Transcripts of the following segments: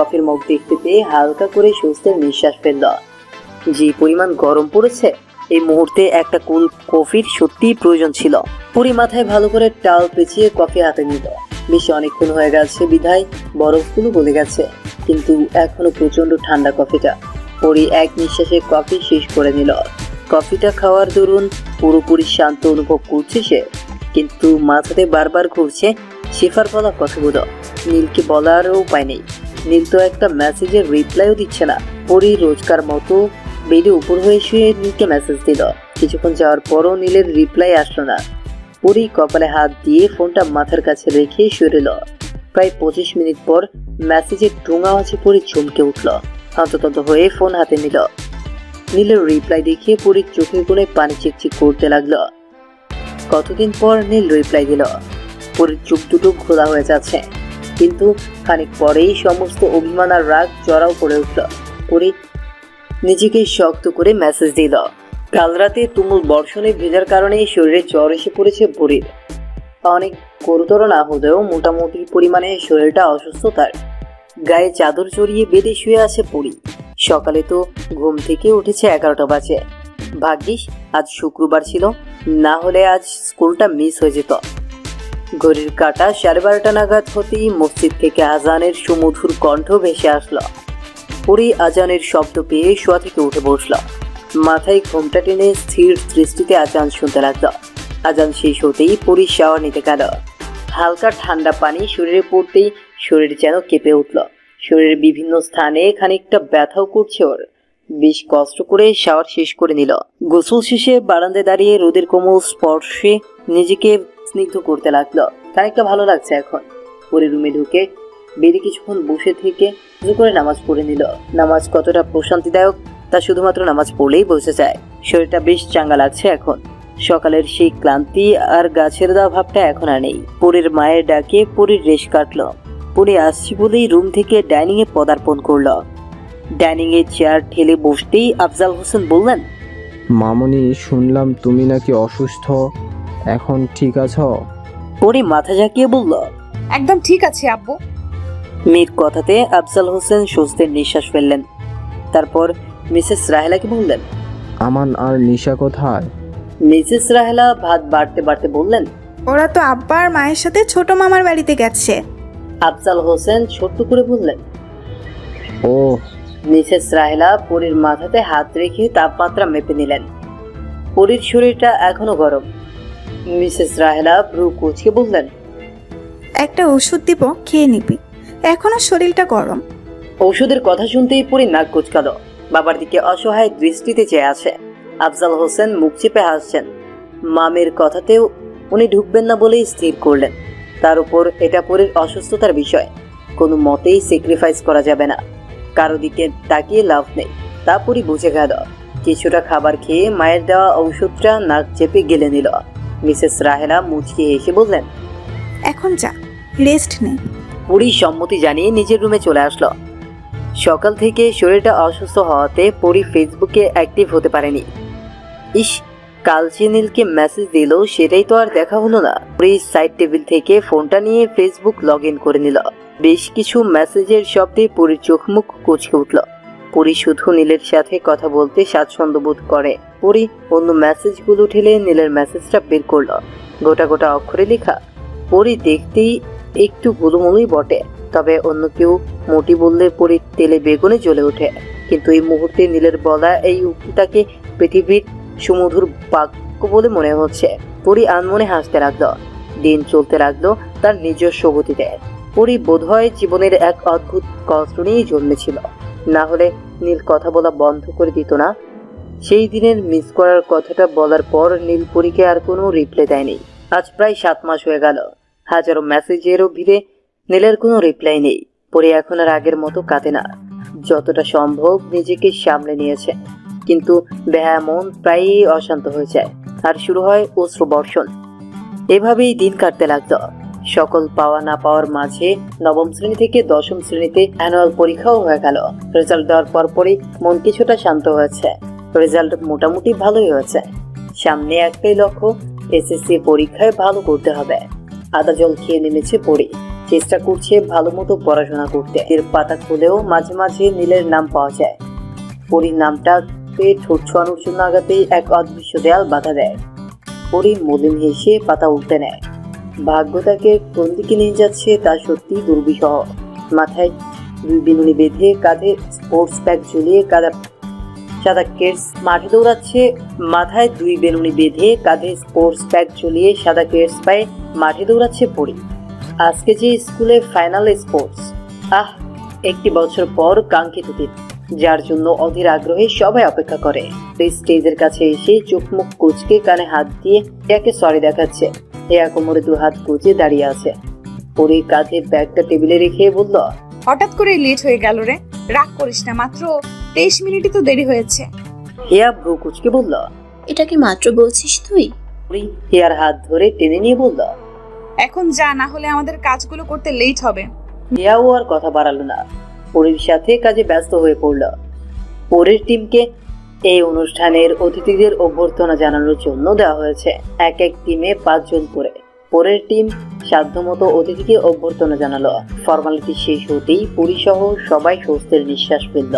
কফির মগ দেখতে পেয়ে হালকা করে স্বস্তির নিঃশ্বাস ফেলল। যে পরিমাণ গরম পড়েছে, এই মুহূর্তে একটা কুল কফির সত্যিই প্রয়োজন ছিল। পরি মাথায় ভালো করে টাওয়াল পেঁচিয়ে কফি হাতে নিল। বেশি অনেকক্ষণ হয়ে গেছে বিধায় বরফগুলো গলে গেছে, কিন্তু এখনো প্রচন্ড ঠান্ডা কফিটা। পরি এক নিঃশ্বাসে কফি শেষ করে নিল। কফিটা খাওয়ার দরুন পুরোপুরি শান্ত অনুভব করছে সে, কিন্তু মাথাতে বারবার ঘুরছে শেফার বলা কথাগুলো। নীলকে বলারও উপায় নেই। নীল তো একটা মেসেজের রিপ্লাইও দিচ্ছে না। পরি রোজকার মতো বেডে উপর হয়ে শুয়ে নীলকে মেসেজ দিল। কিছুক্ষণ যাওয়ার পরও নীলের রিপ্লাই আসলো না। পরি কপালে হাত দিয়ে ফোনটা মাথার কাছে রেখে শুয়ে রইল। প্রায় 25 মিনিট পর মেসেজের টোঙা আছে পরি চমকে উঠল। হন্তদন্ত হয়ে ফোন হাতে নিল। নীলের রিপ্লাই দেখে পরির চোখের কোণে পানি চিকচিক করতে লাগলো। কতদিন পর নীল রিপ্লাই দিল। পরির চোখ দুটো খোলা হয়ে যাচ্ছে, কিন্তু খানিক পরেই সমস্ত অভিমান আর রাগ চড়াও করে উঠল। পরি নিজেকে শক্ত করে মেসেজ দিল। কাল রাতে তুমুল বর্ষণে ভেজার কারণে শরীরে জ্বর এসে পড়েছে পরির। অনেক গুরুতর না হলেও মোটামুটি পরিমাণে শরীরটা অসুস্থ তার। গায়ে চাদর জড়িয়ে বেডে শুয়ে আছে পরি। সকালে তো ঘুম থেকে উঠেছে 11টা বাজে। ভাগ্যিস আজ শুক্রবার ছিল, না হলে আজ স্কুলটা মিস হয়ে যেত। ঘড়ির কাঁটা 12:30 নাগাদ হতেই মসজিদ থেকে আজানের সুমধুর কণ্ঠ ভেসে আসলো। পরি আজানের শব্দ পেয়ে শোয়া থেকে উঠে বসল। মাথায় ঘোমটা টেনে স্থির দৃষ্টিতে আজান শুনতে লাগলো। আজান শেষ হতেই পরি শাওয়ার নিতে গেল। হালকা ঠান্ডা পানি শরীরে পড়তেই শরীর যেন কেঁপে উঠল। শরীরের বিভিন্ন স্থানে খানিকটা ব্যথাও করছে ওর। বেশ কষ্ট করে শাওয়ার শেষ করে নিল। গোসল শেষে বারান্দায় দাঁড়িয়ে রোদের কোমল স্পর্শে নিজেকে স্নিগ্ধ করতে লাগলো। খানিকটা ভালো লাগছে এখন। পরে রুমে ঢুকে বেডে কিছুক্ষণ বসে থেকে উজু করে নামাজ পড়ে নিল। নামাজ কতটা প্রশান্তিদায়ক তা শুধুমাত্র নামাজ পড়লেই বোঝা যায়। শরীরটা বেশ চাঙ্গা লাগছে এখন। সকালের সেই ক্লান্তি আর গাছের দেওয়া ভাবটা এখন আর নেই। পরীর মায়ের ডাকে পরীর রেশ কাটলো। পরি আসছি বলেই রুম থেকে ডাইনিং এ পদার্পণ করলো। ডাইনিং এ চেয়ার ঠেলে বসতেই আফজাল হোসেন বললেন, মামনি, শুনলাম তুমি নাকি অসুস্থ, এখন ঠিক আছো? পরি মাথা ঝাঁকিয়ে বলল, একদম ঠিক আছে আব্বু। মেয়ের কথাতে আফজাল হোসেন স্বস্তির নিঃশ্বাস ফেললেন। তারপর মিসেস রাহেলাকে বললেন, আমান আর নিশা কোথায়? মিসেস রাহেলা ভাত বাড়তে বাড়তে বললেন, ওরা তো আব্বা আর মায়ের সাথে ছোট মামার বাড়িতে গেছে। আফজাল হোসেন ছোট্ট করে বললেন, ও। মিসেস রাহেলা পরীর মাথাতে হাত রেখে তাপমাত্রা মেপে নিলেন। পরীর শরীরটা এখনো গরম। মিসেস রাহেলা ভ্রু কুঁচকে বললেন, একটা ওষুধ দিব, খেয়ে নিবি, এখনো শরীরটা গরম। ঔষধের কথা শুনতেই পরী নাক কুঁচকালো। বাবার দিকে অসহায় দৃষ্টিতে চেয়ে আছে। আফজাল হোসেন মুখ চেপে হাসছেন। মামের কথাতেও উনি ঢুকবেন না বলেই স্থির করলেন। তার উপর এটা পরীর অসুস্থতার বিষয়, কোনো মতেই স্যাক্রিফাইস করা যাবে না। কারো দিকে তাকিয়ে লাভ নেই, তা পরী বুঝে গেল। কিছুটা খাবার খেয়ে মায়ের দেওয়া ঔষধটা নাক চেপে গেলে নিল। মিসেস রাহেলা মুচকি হেসে বললেন, এখন যা, রেস্ট নে। পরী সম্মতি জানিয়ে নিজের রুমে চলে আসলো। সকাল থেকে শরীরটা অসুস্থ হওয়াতে পরী ফেসবুকে অ্যাক্টিভ হতে পারেনি। ইস, কাল যে নীলকে মেসেজ দিল সেটাই তো আর দেখা হলো না। পরী সাইড টেবিল থেকে ফোনটা নিয়ে ফেসবুক লগ ইন করে নিল। বেশ কিছু মেসেজের শব্দে পরীর চোখ মুখ কুঁচকে উঠল। পরী শুধু নীলের সাথে কথা বলতে স্বাচ্ছন্দ্য বোধ করে। পরী অন্য মেসেজগুলো ঠেলে নীলের মেসেজটা বের করলো। গোটা গোটা অক্ষরে লেখা। পরী দেখতেই একটু গুলুমুলুই বটে, তবে অন্য কেউ মোটি বললে পরী তেলে বেগুনে জ্বলে ওঠে। কিন্তু এই মুহূর্তে নীলের বলা এই উক্তিটাকে পৃথিবীর সুমধুর বাক্য বলে মনে হচ্ছে। পরী আনমনে হাসতে লাগলো। দিন চলতে লাগলো তার নিজস্ব গতিতে। পরী বোধহয় জীবনের এক অদ্ভুত কষ্ট নিয়েই জন্মেছিল, না হলে নীল কথা বলা বন্ধ করে দিত না। সেই দিনের মিস করার কথাটা বলার পর নীল পরীকে আর কোনো রিপ্লাই দেয়নি। আজ প্রায় 7 মাস হয়ে গেল। হাজারো মেসেজেরও ভিড়ে নীলের কোনো রিপ্লাই নেই। পরী এখন আর আগের মতো কাঁদে না। যতটা সম্ভব নিজেকে সামলে নিয়েছে, কিন্তু বেহায়া মন প্রায়ই অশান্ত হয়ে যায় আর শুরু হয় অশ্রু বর্ষণ। এভাবেই দিন কাটতে লাগলো। সকল পাওয়া না পাওয়ার মাঝে নবম শ্রেণী থেকে 10ম শ্রেণীতে অ্যানুয়াল পরীক্ষাও হয়ে গেল। রেজাল্ট দেওয়ার পরপরই মন কিছুটা শান্ত হয়েছে। রেজাল্ট মোটামুটি ভালোই হয়েছে। সামনে একটাই লক্ষ্য, এসএসসি পরীক্ষায় ভালো করতে হবে। আদা জল খেয়ে নেমেছে পরী। চেষ্টা করছে ভালো মতো পড়াশোনা করতে। এর পাতা খুলেও মাঝে মাঝে নীলের নাম পাওয়া যায়। পরীর নামটাকে ঠোঁট ছোঁয়ানোর জন্য আগাতেই এক অদৃশ্য দেয়াল বাধা দেয়। পরী মলিন হেসে পাতা উল্টে নেয়। ভাগ্য তাকে কোন দিকে নিয়ে যাচ্ছে তা সত্যি দুর্বিষহ। মাথায় দুই বিনুনি বেঁধে, কাঁধে স্পোর্টস ব্যাগ ঝুলিয়ে সাদা কেডস মাঠে দৌড়াচ্ছে। মাথায় দুই বেনুনি বেঁধে, কাঁধে স্পোর্টস ব্যাগ ঝুলিয়ে সাদা কেডস পায়ে মাঠে দৌড়াচ্ছে পরী। আজকে যে স্কুলে ফাইনাল স্পোর্টস, একটি বছর পর কাঙ্ক্ষিত দিন, যার জন্য অধীর আগ্রহে সবাই অপেক্ষা করে। স্টেজের কাছে এসে চোখ মুখ কুচকে কানে হাত দিয়ে একে সরি দেখাচ্ছে। কোমরে দু হাত কুচে দাঁড়িয়ে আছে। পরী কাঁধে ব্যাগটা টেবিলে রেখে বলল, হঠাৎ করে লেট হয়ে গেল রে, রাগ করিস না, মাত্র 23 মিনিটই তো দেরি হয়েছে। হিয়া ভ্রু কুচকে বলল, এটা কি মাত্র বলছিস তুই? পরী হিয়ার হাত ধরে টেনে নিয়ে বলল, এখন যা, না হলে আমাদের কাজগুলো করতে লেট হবে। হিয়াও আর কথা বাড়ালো না, পরীর সাথে কাজে ব্যস্ত হয়ে পড়ল। পরীর টিমকে এই অনুষ্ঠানের অতিথিদের অভ্যর্থনা জানানোর জন্য দেওয়া হয়েছে। এক এক টিমে 5 জন করে। পরের টিম সাধ্যমতো অতিথিকে অভ্যর্থনা জানালো। ফর্মালিটি শেষ হতেই পরী সহ সবাই স্বস্তির নিঃশ্বাস ফেলল।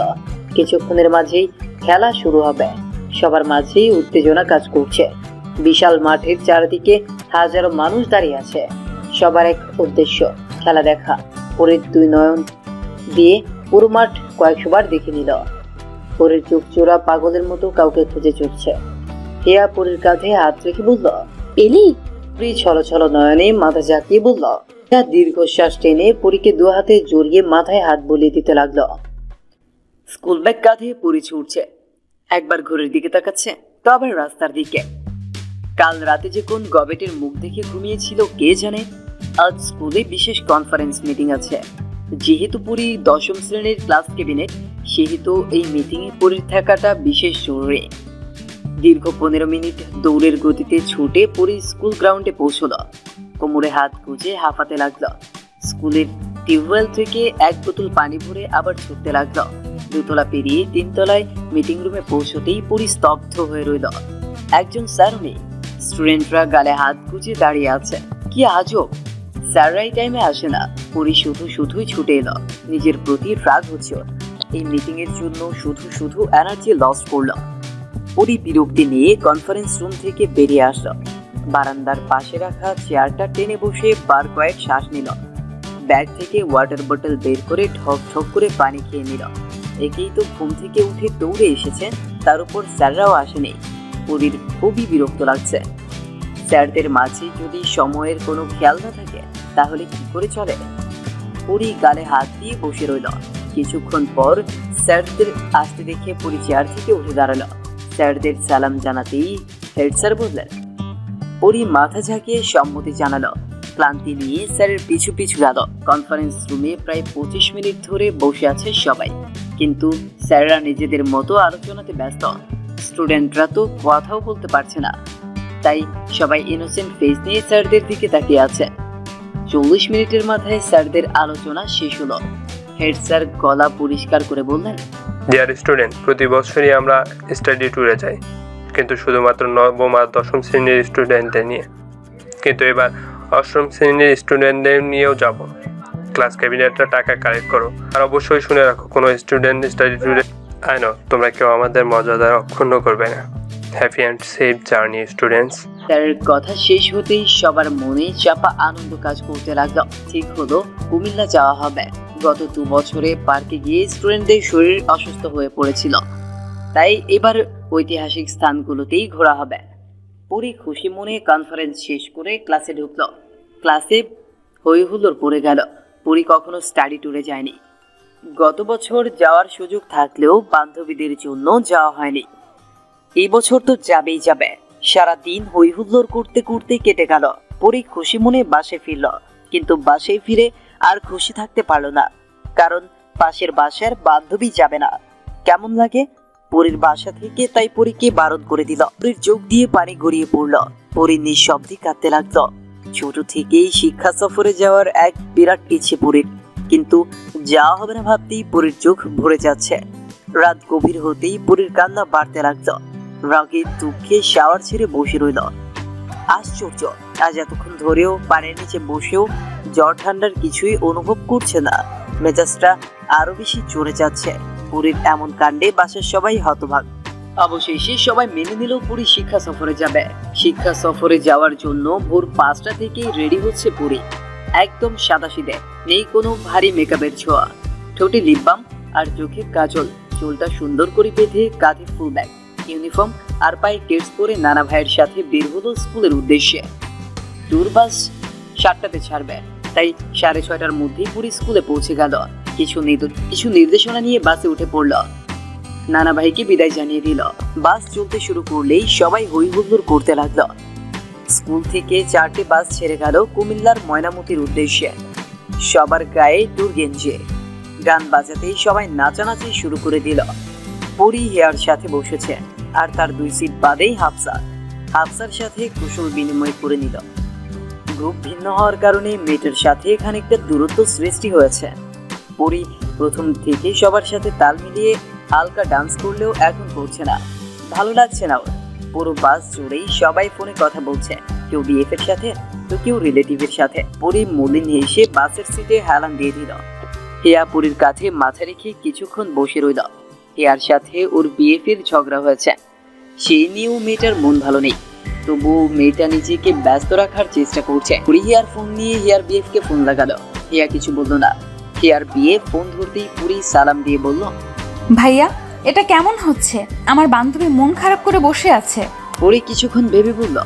কিছুক্ষণের মাঝেই খেলা শুরু হবে। সবার মাঝেই উত্তেজনা কাজ করছে। বিশাল মাঠের চারিদিকে হাজারো মানুষ দাঁড়িয়ে আছে। সবার এক উদ্দেশ্য, খেলা দেখা। পরীর দুই নয়ন দিয়ে পুরো মাঠ কয়েকশো বার দেখে নিল। পরীর চোখ চোরা পাগলের মতো কাউকে খুঁজে চলছে। হিয়া পরীর কাঁধে হাত রেখে বলল, পেলি? পরী ছল ছল নয়নে মাথা ঝাঁকিয়ে বলল। হিয়া দীর্ঘশ্বাস টেনে পরীকে 2 হাতে জড়িয়ে মাথায় হাত বুলিয়ে দিতে লাগলো। স্কুল ব্যাগ কাঁধে পরী ছুটছে। একবার ঘড়ির দিকে তাকাচ্ছে, তো আবার রাস্তার দিকে। কাল রাতে যে কোন গবেটের মুখ দেখে ঘুমিয়েছিল কে জানে। আজ স্কুলে বিশেষ কনফারেন্স মিটিং আছে। যেহেতু পরী 10ম শ্রেণীর ক্লাস ক্যাবিনেট, সেহেতু এই মিটিংয়ে পরীর থাকাটা বিশেষ জরুরি। দীর্ঘ 15 মিনিট দৌড়ের গতিতে ছুটে পরী স্কুল গ্রাউন্ডে পৌঁছল। কোমরে হাত গুজে হাঁপাতে লাগলো। স্কুলের টিউবওয়েল থেকে 1 বোতল পানি ভরে আবার ছুটতে লাগলো। 2 তলা পেরিয়ে 3 তলায় মিটিং রুমে পৌঁছতেই পরী স্তব্ধ হয়ে রইল। একজন স্যার নেই। স্টুডেন্টরা গালে হাত গুজে দাঁড়িয়ে আছে। কি আজব, স্যাররাই টাইমে আসে না। পরী শুধুই ছুটে এলো। নিজের প্রতি রাগ হচ্ছে। এই মিটিং এর জন্য শুধু এনার্জি লস করলো। পরী বিরক্তি নিয়ে কনফারেন্স রুম থেকে বেরিয়ে আসলো। বারান্দার পাশে রাখা চেয়ারটা টেনে বসে বার কয়েক শ্বাস নিল। ব্যাগ থেকে ওয়াটার বোতল বের করে ঠক ঠক করে পানি খেয়ে নিল। একেই তো ঘুম থেকে উঠে দৌড়ে এসেছেন, তার উপর স্যাররাও আসেনি। পরীর খুবই বিরক্ত লাগছে। স্যারদের মাঝে যদি সময়ের কোনো খেয়াল না থাকে তাহলে কি করে চলে। পরী গালে হাত দিয়ে বসে রইল। কিছুক্ষণ পর স্যারদের আসতে দেখে পরী চেয়ার থেকে উঠে দাঁড়ালো। স্যারদের সালাম জানাতেই হেড স্যার বললেন। পরী মাথা ঝাঁকিয়ে সম্মতি জানালো। ক্লান্তি নিয়ে স্যারের পিছু গেল। কনফারেন্স রুমে প্রায় 25 মিনিট ধরে বসে আছে সবাই, কিন্তু স্যাররা নিজেদের মতো আলোচনাতে ব্যস্ত। স্টুডেন্টরা তো কথাও বলতে পারছে না, তাই সবাই ইনোসেন্ট ফেস নিয়ে স্যারদের দিকে তাকিয়ে আছে। 40 মিনিটের মাথায় স্যারদের আলোচনা শেষ হলো। হেড স্যার গলা পরিষ্কার করে বললেন, ডিয়ার স্টুডেন্ট, প্রতি বছরই আমরা স্টাডি ট্যুরে যাই, কিন্তু শুধুমাত্র 9ম আর 10ম শ্রেণীর স্টুডেন্টদের নিয়ে। কিন্তু এবার 8ম শ্রেণীর স্টুডেন্টদের নিয়েও যাব। ক্লাস ক্যাবিনেটরা টাকা কালেক্ট করো, আর অবশ্যই শুনে রাখো, কোনো স্টুডেন্ট স্টাডি ট্যুরে আই নো তোমরা কেউ আমাদের মর্যাদা অক্ষুণ্ণ করবে না। Happy and safe journey students. স্যারের কথা শেষ হতেই সবার মনে চাপা আনন্দ কাজ করতে লাগলো। ঠিক হলো কুমিল্লা যাওয়া হবে। গত 2 বছরে পার্কে গিয়ে স্টুডেন্টদের শরীর অসুস্থ হয়ে পড়েছিল, তাই এবার ঐতিহাসিক স্থানগুলোতেই ঘোরা হবে। পরী খুশি মনে কনফারেন্স শেষ করে ক্লাসে ঢুকলো। ক্লাসে হই হুল্লোড় পড়ে গেল। পরী কখনো স্টাডি ট্যুরে যায়নি। গত বছর যাওয়ার সুযোগ থাকলেও বান্ধবীদের জন্য যাওয়া হয়নি। এই বছর তো যাবেই যাবে। সারাদিন হই হুল্লোড় করতে করতে কেটে গেল। পরী খুশি মনে বাসে ফিরল, কিন্তু বাসায় ফিরে আর খুশি থাকতে পারল না, কারণ পাশের বাসার বান্ধবী যাবে না। কেমন লাগে পরীর বাসা থেকে, তাই পরীকে বারণ করে দিল। পরীর চোখ দিয়ে পানি গড়িয়ে পড়ল। পরী নিঃশব্দে কাঁদতে লাগলো। ছোট থেকেই শিক্ষা সফরে যাওয়ার এক বিরাট ইচ্ছে পরীর, কিন্তু যাওয়া হবে না ভাবতেই পরীর চোখ ভরে যাচ্ছে। রাত গভীর হতেই পরীর কান্না বাড়তে লাগলো। রাগে দুঃখে শাওয়ার ছেড়ে বসে রইল। আশ্চর্য, আজ এতক্ষণ ধরেও পানির নিচে বসেও জ্বর ঠান্ডার কিছুই অনুভব করছে না। মেজাজটা আরো বেশি চড়ে যাচ্ছে। পুরীর এমন কাণ্ডে বাসার সবাই হতবাক। অবশেষে সবাই মেনে নিল পুরী শিক্ষা সফরে যাবে। শিক্ষা সফরে যাওয়ার জন্য ভোর 5টা থেকেই রেডি হচ্ছে পুরী। একদম সাদাসিধে, নেই কোনো ভারী মেকআপের ছোঁয়া। ঠোঁটে লিপ বাম আর চোখে কাজল, চুলটা সুন্দর করে বেঁধে, কাঁধে ফুল ব্যাগ, ইউনিফর্ম আর পায়ে টেটস পরে নানা ভাইয়ের সাথে বের হলো স্কুলের উদ্দেশ্যে। ট্যুর বাস 7টাতে ছাড়বে, তাই 6:30টার মধ্যেই পুরী স্কুলে পৌঁছে গেল। কিছু নির্দেশনা নিয়ে বাসে উঠে পড়ল। নানা ভাইকে বিদায় জানিয়ে দিল। বাস চলতে শুরু করলেই সবাই হই হুল্লোড় করতে লাগলো। স্কুল থেকে 4টে বাস ছেড়ে গেল কুমিল্লার ময়নামতির উদ্দেশ্যে। সবার গায়ে ট্যুর গেঞ্জি, গান বাজাতেই সবাই নাচানাচি শুরু করে দিল। পরি হিয়ার সাথে বসেছে, আর তার 2 সিট বাদেই হাফসার সাথে কুশল বিনিময় করে নিল। গ্রুপ ভিন্ন হওয়ার কারণে মেয়েটার সাথে খানিকটা দূরত্ব সৃষ্টি হয়েছে। পরি প্রথম থেকে সবার সাথে তাল মিলিয়ে হালকা ডান্স করলেও এখন করছে না, ভালো লাগছে না ওর। পুরো বাস জুড়েই সবাই ফোনে কথা বলছে, কেউ বিএফ এর সাথে তো কেউ রিলেটিভের সাথে। পরি মলিন হেসে বাসের সিটে হেলান দিয়ে দিল। হিয়া পুরীর কাছে মাথা রেখে কিছুক্ষণ বসে রইল। হিয়ার সাথে ওর বিএফ এর ঝগড়া হয়েছে, সেই নিয়েও মেয়েটার মন ভালো নেই। তবু মেয়েটা নিজেকে ব্যস্ত রাখার চেষ্টা করছে। পুরি হিয়ার ফোন নিয়ে হিয়ার বিএফ কে ফোন লাগালো। হিয়া কিছু বললো না। হিয়ার বিএফ ফোন ধরতেই পুরি সালাম দিয়ে বলল, ভাইয়া এটা কেমন হচ্ছে? আমার বান্ধবী মন খারাপ করে বসে আছে। পুরি কিছুক্ষণ ভেবে বলল,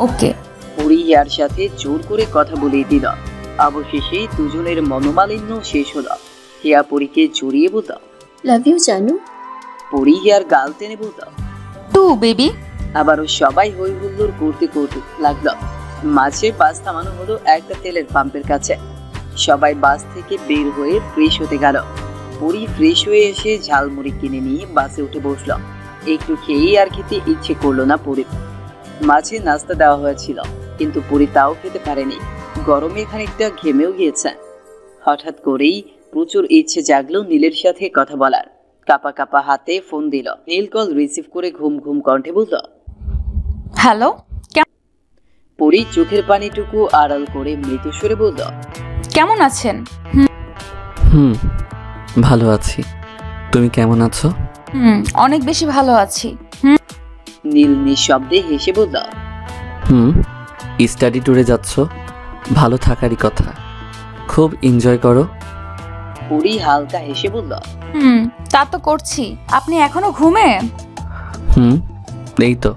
ওকে। পুরি হিয়ার সাথে জোর করে কথা বলিয়ে দিল। অবশেষে দুজনের মনোমালিন্য শেষ হলো। হিয়া পুরীকে জড়িয়ে বলল, লাভ ইউ জানু। পুরি হিয়ার গাল টেনে বলল, টু বেবি। আবারও সবাই হই হুল্লোড় করতে লাগলো। মাঝে বাস থামানো হলো একটা তেলের পাম্পের কাছে। সবাই বাস থেকে বের হয়ে ফ্রেশ হতে গেল। পুরি ফ্রেশ হয়ে এসে ঝালমুড়ি কিনে নিয়ে বাসে উঠে বসলো। একটু খেয়েই আর খেতে ইচ্ছে করলো না পুরীর। মাঝে নাস্তা দেওয়া হয়েছিল, কিন্তু পুরি তাও খেতে পারেনি। গরমে খানিকটা ঘেমেও গিয়েছে। হঠাৎ করেই প্রচুর ইচ্ছে জাগলো নীলের সাথে কথা বলার। কাপা কাপা হাতে ফোন দিল। নীল কল রিসিভ করে ঘুম ঘুম কণ্ঠে বলল, হ্যালো। পুরি চোখের পানিটুকু আড়াল করে মৃদু সুরে বলল, কেমন আছেন? ভালো আছি, তুমি কেমন আছো? অনেক বেশি ভালো আছি। নীল নিঃশব্দে হেসে বলল, স্টাডি ট্যুরে যাচ্ছ, ভালো থাকারই কথা, খুব এনজয় করো। পুরি হালকা হেসে বলল, তা তো করছি। আপনি এখনো ঘুমে? এই তো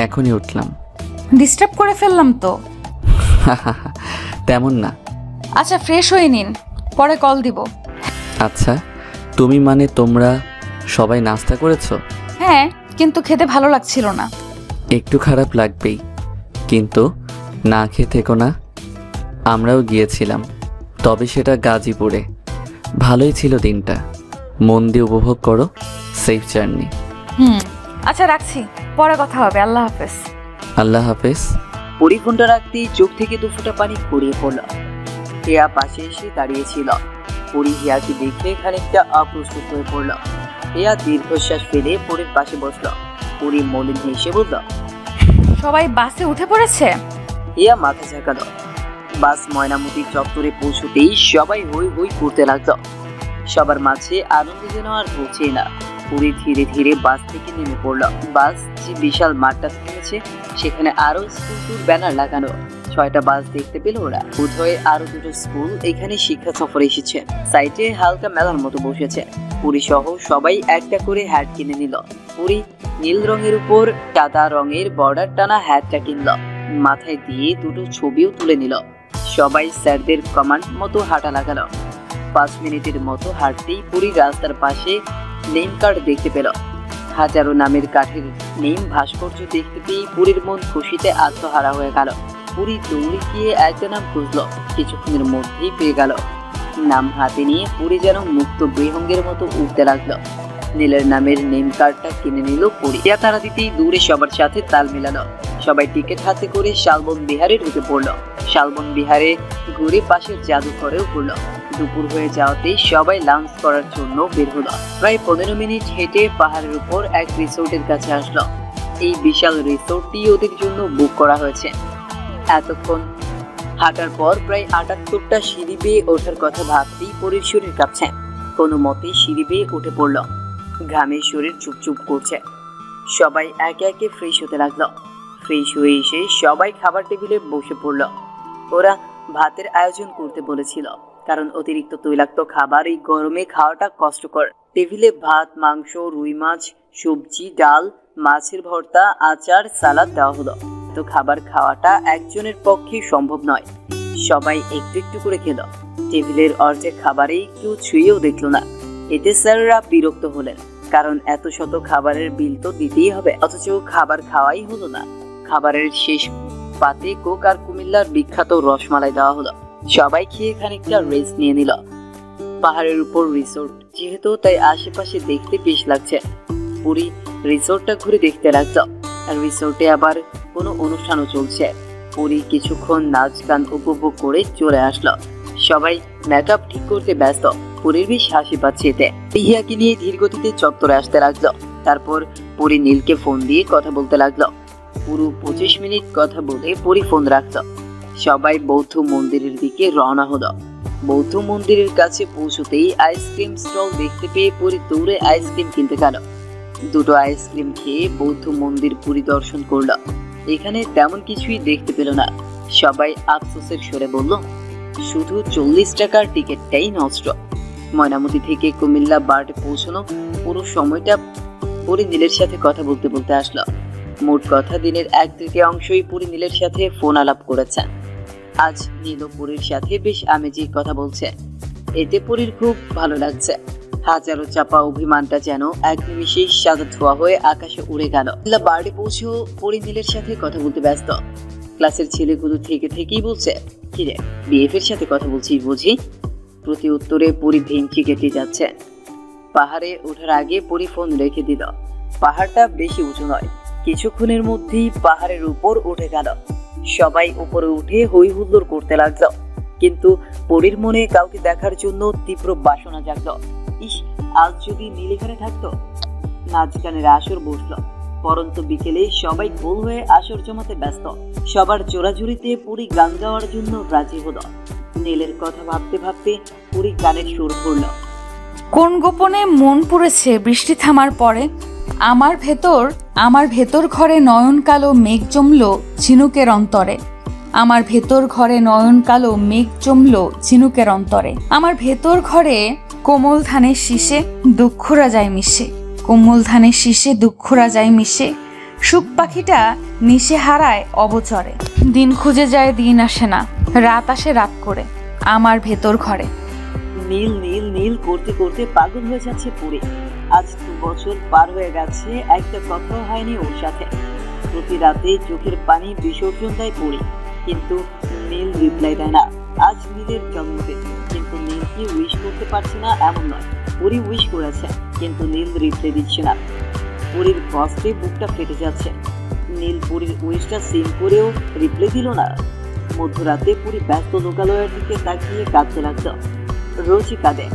এখনই উঠলাম। ডিস্টার্ব করে ফেললাম তো? তেমন না। আচ্ছা ফ্রেশ হয়ে নিন, পরে কল দিব। আচ্ছা, তুমি মানে তোমরা সবাই নাস্তা করেছো? হ্যাঁ, কিন্তু খেতে ভালো লাগছিল না। একটু খারাপ লাগবেই, কিন্তু না খেয়ে থেকো না। আমরাও গিয়েছিলাম, তবে সেটা গাজীপুরে। ভালোই ছিল দিনটা, মন দিয়ে উপভোগ করো। Safe journey. আচ্ছা রাখছি, পরে কথা হবে। আল্লাহ হাফেজ। আল্লাহ হাফেজ। পুরি ফোনটা রাখতেই চোখ থেকে 2 ফোঁটা পানি গড়িয়ে পড়ল। হিয়া পাশে এসে দাঁড়িয়েছিল। পুরি হিয়াকে দেখে খানিকটা অপ্রস্তুত হয়ে পড়ল। হিয়া দীর্ঘশ্বাস ফেলে পুরীর পাশে বসল। পুরি মলিন হেসে বলল, সবাই বাসে উঠে পড়েছে? হিয়া মাথা ঝাঁকালো। বাস ময়নামতি চত্বরে পৌঁছতেই সবাই হই হই করতে লাগলো। সবার মাঝে আনন্দ যেন আর ঘুরছেই না। পুরি ধীরে ধীরে বাস থেকে নেমে পড়ল। বাস যে বিশাল মাঠটা থেমেছে, সেখানে আরো স্কুল ট্যুর ব্যানার লাগানো। 6টা বাস দেখতে পেল ওরা। বোধহয় আরো 2টো স্কুল এখানে শিক্ষা সফরে এসেছে। সাইডে হালকা মেলার মতো বসেছে। পুরি সহ সবাই একটা করে হ্যাট কিনে নিল। পুরি নীল রঙের উপর সাদা রঙের বর্ডার টানা হ্যাটটা কিনল। মাথায় দিয়ে 2টো ছবিও তুলে নিল। সবাই স্যারদের কমান্ড মতো হাঁটা লাগালো। 5 মিনিটের মতো হাঁটতেই পুরি রাস্তার পাশে নেম কার্ড দেখতে পেল। হাজারো নামের কাঠের নেম ভাস্কর্য দেখতে পেয়ে পুরীর মন খুশিতে আত্মহারা হয়ে গেল। পুরি দৌড়ে গিয়ে একটা নাম খুঁজল। কিছুক্ষণের মধ্যেই পেয়ে গেল। নাম হাতে নিয়ে পুরি যেন মুক্ত বিহঙ্গের মতো উঠতে লাগলো। নীলের নামের নেম কার্ডটা কিনে নিল পুরি। তারা দিতেই দূরে সবার সাথে তাল মিলালো। সবাই টিকিট হাতে করে শালবন বিহারে ঢুকে পড়লো। শালবন বিহারে ঘুরে পাশের জাদুঘরেও ঘুরলো। দুপুর হয়ে যাওয়াতেই সবাই লাঞ্চ করার জন্য বের হলো। প্রায় 15 মিনিট হেঁটে পাহাড়ের উপর এক রিসোর্টের কাছে আসলো। এই বিশাল রিসোর্টটি ওদের জন্য বুক করা হয়েছে। এতক্ষণ হাঁটার পর প্রায় ৭৮টা সিঁড়ি বেয়ে ওঠার কথা ভাবতেই পরীর শরীর কাঁপছে। কোনো মতেই সিঁড়ি বেয়ে উঠে পড়ল। ঘামে শরীর চুপচুপ করছে। সবাই একে একে ফ্রেশ হতে লাগলো। ফ্রেশ হয়ে এসে সবাই খাবার টেবিলে বসে পড়ল। ওরা ভাতের আয়োজন করতে বলেছিল, কারণ অতিরিক্ত তৈলাক্ত খাবার এই গরমে খাওয়াটা কষ্টকর। টেবিলে ভাত, মাংস, রুই মাছ, সবজি, ডাল, মাছের ভর্তা, আচার, সালাদ দেওয়া হলো। তো খাবার খাওয়াটা একজনের পক্ষে সম্ভব নয়। সবাই একটু একটু করে খেলো। টেবিলের অর্ধেক খাবারেই কেউ ছুঁয়েও দেখলো না। এতে স্যাররা বিরক্ত হলেন, কারণ এত শত খাবারের বিল তো দিতেই হবে, অথচ খাবার খাওয়াই হলো না। খাবারের শেষ পাতে কোক আর কুমিল্লার বিখ্যাত রসমালাই দেওয়া হলো। সবাই খেয়ে খানিকটা রেস্ট নিয়ে নিল। পাহাড়ের উপর রিসোর্ট যেহেতু, তাই আশেপাশে দেখতে বেশ লাগছে। পুরি রিসোর্টটা ঘুরে দেখতে লাগলো। আর রিসোর্টে আবার কোনো অনুষ্ঠানও চলছে। পুরি কিছুক্ষণ নাচ গান উপভোগ করে চলে আসলো। সবাই মেকআপ ঠিক করতে ব্যস্ত। পুরীর বেশ হাসি পাচ্ছে এতে। হিয়াকে নিয়ে ধীর গতিতে চত্বরে আসতে লাগলো। তারপর পুরি নীলকে ফোন দিয়ে কথা বলতে লাগলো। পুরো 25 মিনিট কথা বলে পুরি ফোন রাখলো। সবাই বৌদ্ধ মন্দিরের দিকে রওনা হলো। বৌদ্ধ মন্দিরের কাছে পৌঁছতেই আইসক্রিম স্টল দেখতে পেয়ে পুরি দৌড়ে আইসক্রিম কিনতে গেল। দুটো আইসক্রিম খেয়ে বৌদ্ধ মন্দির পরিদর্শন করলো। এখানে তেমন কিছুই দেখতে পেল না। সবাই আফসোসের সুরে বলল, শুধু 40 টাকার টিকিটটাই নষ্ট। ময়নামতি থেকে কুমিল্লা বার্ডে পৌঁছানো পুরো সময়টা পুরি নীলের সাথে কথা বলতে বলতে আসলো। মোট কথা দিনের 1/3 পুরি নীলের সাথে ফোন আলাপ করেছেন। আজ নীল পুরীর সাথে বেশ আমেজি কথা বলছে। এতে পুরীর খুব ভালো লাগছে। হাজারো চাপা অভিমানটা যেন এক নিমিষেই সাদা ধোয়া হয়ে আকাশে উড়ে গেল। বাড়ি পৌঁছেও পুরি নীলের সাথে কথা বলতে ব্যস্ত। ক্লাসের ছেলেগুলো থেকেই বলছে, কিরে বিএফ এর সাথে কথা বলছিস বুঝি? প্রতি উত্তরে পুরি ভেঙচি কেটে যাচ্ছে। পাহাড়ে ওঠার আগে পুরি ফোন রেখে দিল। পাহাড়টা বেশি উঁচু নয়। কিছুক্ষণের মধ্যেই পাহাড়ের উপর উঠে গেল। সবাই উপরে উঠে হই হুল্লোড় করতে লাগলো। কিন্তু পুরীর মনে কাউকে দেখার জন্য তীব্র বাসনা জাগলো। ইস, আজ যদি নীল এখানে থাকতো। নাচ গানের আসর বসলো। পরন্ত বিকেলে সবাই গোল হয়ে আসর জমাতে ব্যস্ত। সবার জোরাজুরিতে পুরি গান গাওয়ার জন্য রাজি হলো। নীলের কথা ভাবতে ভাবতে পুরি গানের সুর ধরল। কোন গোপনে মন পুড়েছে বৃষ্টি থামার পরে, আমার ভেতর ঘরে নয়ন কালো মেঘ জমল ঝিনুকের অন্তরে, আমার ভেতর ঘরে নয়ন কালো মেঘ জমল ঝিনুকের অন্তরে, আমার ভেতর ঘরে কোমল ধানের শীষে দুঃখরা যায় মিশে, কোমল ধানের শীষে দুঃখরা যায় মিশে, সুখ পাখিটা নিশে হারায় অবচরে, দিন খুঁজে যায় দিন আসে না, রাত আসে রাত করে আমার ভেতর ঘরে। নীল নীল নীল করতে করতে পাগল হয়ে যাচ্ছে পুরি। আজ 2 বছর পার হয়ে গেছে, একটা কথাও হয়নি ওর সাথে। প্রতি রাতে চোখের পানি বিসর্জন দেয় পুরি, কিন্তু নীল রিপ্লাই দেয় না। আজ নীলের জন্মদিন, কিন্তু নীলকে উইশ করতে পারছে না এমন নয়। পুরি উইশ করেছে, কিন্তু নীল রিপ্লাই দিচ্ছে না। পুরীর কষ্টে বুকটা ফেটে যাচ্ছে। নীল পুরীর উইশটা সিন করেও রিপ্লাই দিল না। মধ্যরাতে পুরি ব্যস্ত লোকালয়ের দিকে তাকিয়ে কাঁদতে লাগলো। রোজই কাঁদে,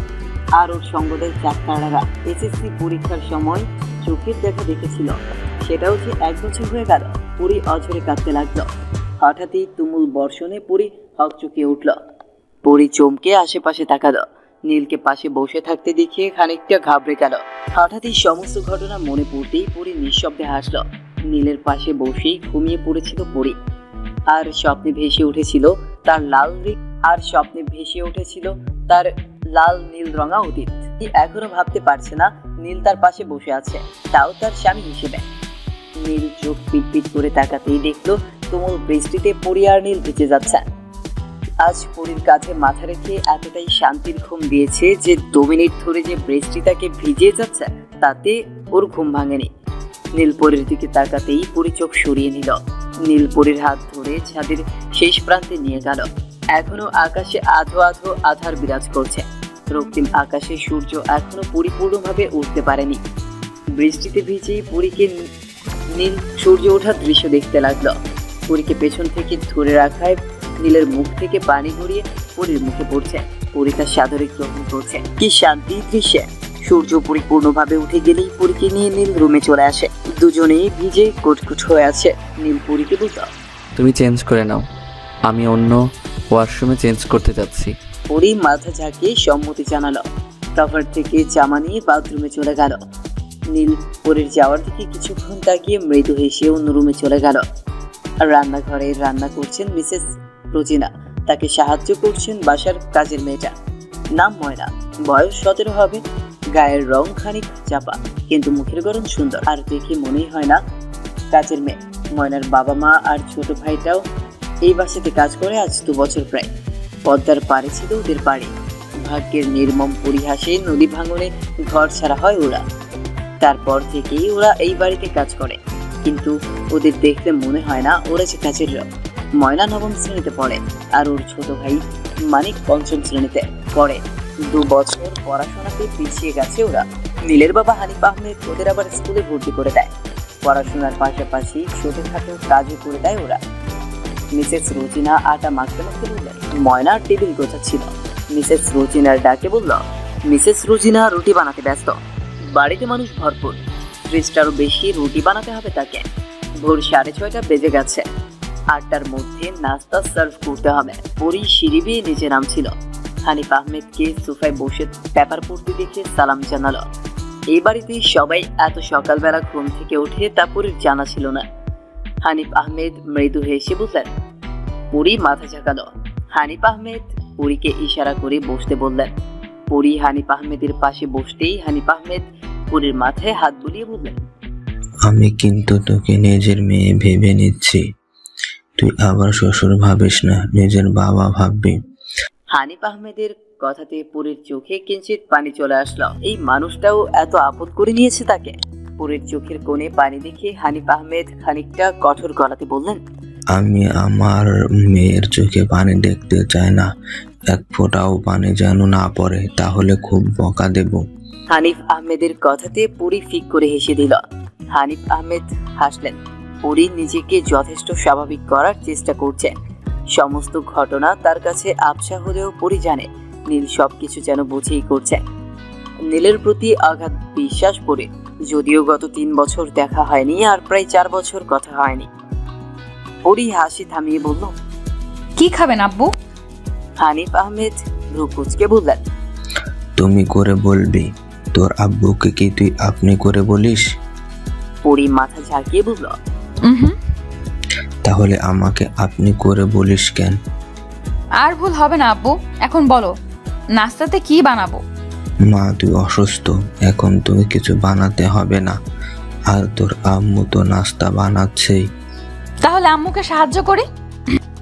আর ওর সঙ্গ দেয় চাকতারারা। এসএসসি পরীক্ষার সময় চোখের দেখা দেখেছিল, সেটাও যে 1 বছর হয়ে গেল। পুরি অঝরে কাঁদতে লাগলো। হঠাৎই তুমুল বর্ষণে পুরি হকচকে উঠল। পুরি চমকে আশেপাশে তাকালো। নীলকে পাশে বসে থাকতে দেখে খানিকটা ঘাবড়ে গেল। হঠাৎই সমস্ত ঘটনা মনে পড়তেই পুরি নিঃশব্দে হাসলো। নীলের পাশে বসেই ঘুমিয়ে পড়েছিল পুরি, আর স্বপ্নে ভেসে উঠেছিল তার লাল নীল রঙা অতীত। এখনো ভাবতে পারছে না নীল তার পাশে বসে আছে, তাও তার স্বামী হিসেবে। নীল চোখ পিটপিট করে তাকাতেই দেখলো তুমুল বৃষ্টিতে পুরি আর নীল ভিজে যাচ্ছে। আজ পুরীর কাছে মাথা রেখে এতটাই শান্তির ঘুম দিয়েছে যে 2 মিনিট ধরে যে বৃষ্টি তাকে ভিজিয়ে যাচ্ছে তাতে ওর ঘুম ভাঙেনি। নীলপরীর দিকে তাকাতেই পুরি চোখ সরিয়ে নিল। নীলপরীর হাত ধরে ছাদের শেষ প্রান্তে নিয়ে গেল। এখনো আকাশে আধো আধো আধার বিরাজ করছে। রক্তিম আকাশে সূর্য এখনো পরিপূর্ণভাবে উঠতে পারেনি। বৃষ্টিতে ভিজেই পুরীকে নীল সূর্য ওঠার দৃশ্য দেখতে লাগলো। পুরীকে পেছন থেকে ধরে রাখায় নীলের মুখ থেকে পানি গড়িয়ে পুরীর মুখে পড়ছে। পুরী তার সাদরে গ্রহণ করছে। কি শান্তি দৃশ্যে। সূর্য পরিপূর্ণভাবে উঠে গেলেই পুরীকে নিয়ে নীল রুমে চলে আসে। দুজনেই ভিজে কুটকুট হয়ে আছে। নীল পুরীকে বলল, তুমি চেঞ্জ করে নাও, আমি অন্য ওয়াশরুমে চেঞ্জ করতে যাচ্ছি। পরি মাথা ঝাঁকিয়ে সম্মতি জানালো। কভার থেকে জামা নিয়ে বাথরুমে চলে গেল। নীল পরীর যাওয়ার দিকে কিছুক্ষণ তাকিয়ে মৃদু হেসে অন্য রুমে চলে গেল। আর রান্নাঘরে রান্না করছেন মিসেস রোজিনা, তাকে সাহায্য করছেন বাসার কাজের মেয়েটা। নাম ময়না, বয়স 17 হবে। গায়ের রং খানিক চাপা, কিন্তু মুখের গড়ন সুন্দর, আর দেখে মনেই হয় না কাজের মেয়ে। ময়নার বাবা মা আর ছোট ভাইটাও এই বাসাতে কাজ করে আজ 2 বছর প্রায়। পদ্মার পাড়ে ছিল ওদের বাড়ি। ভাগ্যের নির্মম পরিহাসে নদী ভাঙনে ঘর ছাড়া হয় ওরা। তারপর থেকেই ওরা এই বাড়িতে কাজ করে, কিন্তু ওদের দেখলে মনে হয় না ওরা যে কাজের লোক। ময়না 9ম শ্রেণীতে পড়ে, আর ওর ছোট ভাই মানিক 5ম শ্রেণীতে পড়ে। 2 বছর পড়াশোনাতে পিছিয়ে গেছে ওরা। নীলের বাবা হানিফ আহমেদ ওদের আবার স্কুলে ভর্তি করে দেয়। পড়াশোনার পাশাপাশি ছোটখাটো কাজও করে দেয় ওরা। মিসেস রোজিনা আটা মাখতে মাখতে বললেন। ময়নার টেবিল গোছাচ্ছিল। মিসেস রোজিনার ডাকে বলল, মিসেস রোজিনা রুটি বানাতে ব্যস্ত। বাড়িতে মানুষ ভরপুর, 30টারও বেশি রুটি বানাতে হবে তাকে। ভোর 6:30 বেজে গেছে। 8টার মধ্যে নাস্তা সার্ভ করতে হবে। পরি সিঁড়ি বেয়ে নিচে নামছিল। হানিফ আহমেদকে সোফায় বসে পেপার পড়তে দেখে সালাম জানালো। এই বাড়িতে সবাই এত সকালবেলা ঘুম থেকে ওঠে তা পরির জানা ছিল না। হানিফ আহমেদ মৃদু হেসে বললেন। পরি মাথা ঝাঁকালো। হানিফ আহমেদ পরিকে ইশারা করে বসতে বললেন। পরি হানিফ আহমেদের পাশে বসতেই হানিফ আহমেদ পরির মাথায় হাত বুলিয়ে বললেন, আমি কিন্তু তোকে নিজের মেয়ে ভেবে নিচ্ছি, তুই আবার শ্বশুর ভাবিস না, নিজের বাবা ভাববি। হানিফ আহমেদের কথাতে পরির চোখে কিঞ্চিত পানি চলে আসলো। এই মানুষটাও এত আপদ করে নিয়েছে তাকে। পরির চোখের কোণে পানি দেখে হানিফ আহমেদ খানিকটা কঠোর গলাতে বললেন, আমি আমার মেয়ের চোখে পানি দেখতে চাই না, এক ফোঁটাও পানি যেন না পড়ে, তাহলে খুব বকা দেব। হানিফ আহমেদের কথাতে পরি ফিক করে হেসে দিল। হানিফ আহমেদ হাসলেন। পরি নিজেকে যথেষ্ট স্বাভাবিক করার চেষ্টা করছে। সমস্ত ঘটনা তার কাছে আবছা হলেও পরি জানে নীল সবকিছু যেন বুঝেই করছে। নীলের প্রতি আঘাত বিশ্বাস পড়ে, যদিও গত 3 বছর দেখা হয়নি আর প্রায় 4 বছর কথা হয়নি। পরি হাসি থামিয়ে বলল, কি খাবেন আব্বু? হানিফ আহমেদ ভ্রু কুঁচকে বললেন, তুমি করে বলবি, তোর আব্বুকে কি তুই আপনি করে বলিস? পরি মাথা ঝাঁকিয়ে বলল, তাহলে আমাকে আপনি করে বলিস কেন? আর ভুল হবে না আব্বু, এখন বলো নাস্তাতে কি বানাবো? মা তুই অসুস্থ, এখন তোকে কিছু বানাতে হবে না, আর তোর আম্মু তো নাস্তা বানাচ্ছেই। তাহলে আম্মুকে সাহায্য করি।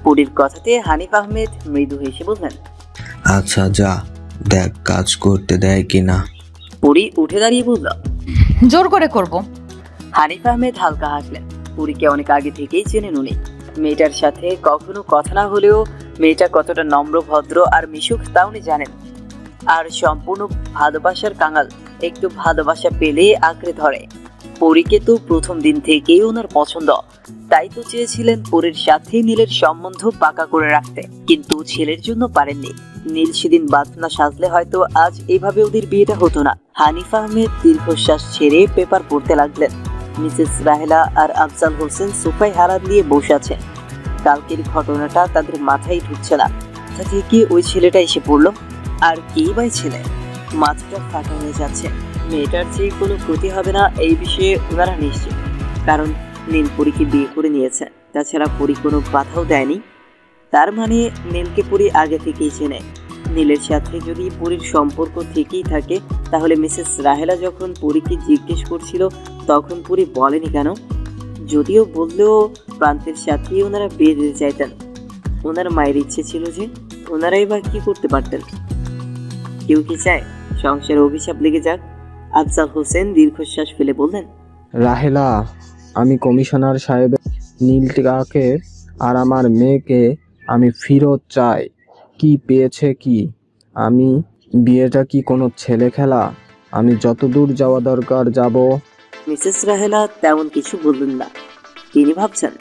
পরির কথাতে হানিফ আহমেদ মৃদু হেসে বললেন, আচ্ছা যা, দেখ কাজ করতে দেয় কিনা। পরি উঠে দাঁড়িয়ে বলল, জোর করে করব। হানিফ আহমেদ হালকা হাসলেন। পরিকে অনেক আগে থেকেই চেনেন উনি। মেয়েটার সাথে কখনো কথা না হলেও মেয়েটা কতটা নম্র ভদ্র আর মিশুক তা উনি জানেন। আর সম্পূর্ণ ভালোবাসার কাঙাল, একটু ভালোবাসা পেলে আঁকড়ে ধরে। পরিকে তো প্রথম দিন থেকেই ওনার পছন্দ, তাই তো চেয়েছিলেন পরির সাথে নীলের সম্বন্ধ পাকা করে রাখতে, কিন্তু ছেলের জন্য পারেননি। নীল সেদিন বাদনা সাজলে হয়তো আজ এভাবে ওদের বিয়েটা হতো না। হানিফ আহমেদ দীর্ঘশ্বাস ছেড়ে পেপার পড়তে লাগলেন। মিসেস রাহেলা আর আফজাল হোসেন সোফায় হারাত নিয়ে বসে আছেন। কালকের ঘটনাটা তাদের মাথায় ঢুকছে না। কোথা থেকে ওই ছেলেটা এসে পড়লো, আর কে বাই ছেলে? মাথাটা ফাটা হয়ে যাচ্ছে। মেয়েটার যে কোনো ক্ষতি হবে না এই বিষয়ে ওনারা নিশ্চিত, কারণ নীল পরীকে বিয়ে করে নিয়েছে। তাছাড়া পরী কোনো বাধাও দেয়নি, তার মানে নীলকে পরী আগে থেকেই চেনে। নীলের সাথে যদি পরীর সম্পর্ক থেকেই থাকে, তাহলে মিসেস রাহেলা যখন পরীকে জিজ্ঞেস করছিল তখন পরী বলেনি কেন? যদিও বললেও প্রান্তের সাথেই ওনারা বিয়ে দিতে চাইতেন। ওনার মায়ের ইচ্ছে ছিল যে ওনারাই বা কি করতে পারতেন। কেউ কি চায় সংসারে অভিশাপ লেগে যাক? আফজাল হোসেন দীর্ঘশ্বাস ফেলে বললেন, রাহেলা, আমি কমিশনার সাহেবের নীলটিকাকে আর আমার মেয়েকে আমি ফেরত চাই। কি পেয়েছে কি? আমি বিয়েটা কি কোনো ছেলে খেলা? আমি যতদূর যাওয়া দরকার যাব। মিসেস রাহেলা তেমন কিছু বললেন না। তিনি ভাবছেন,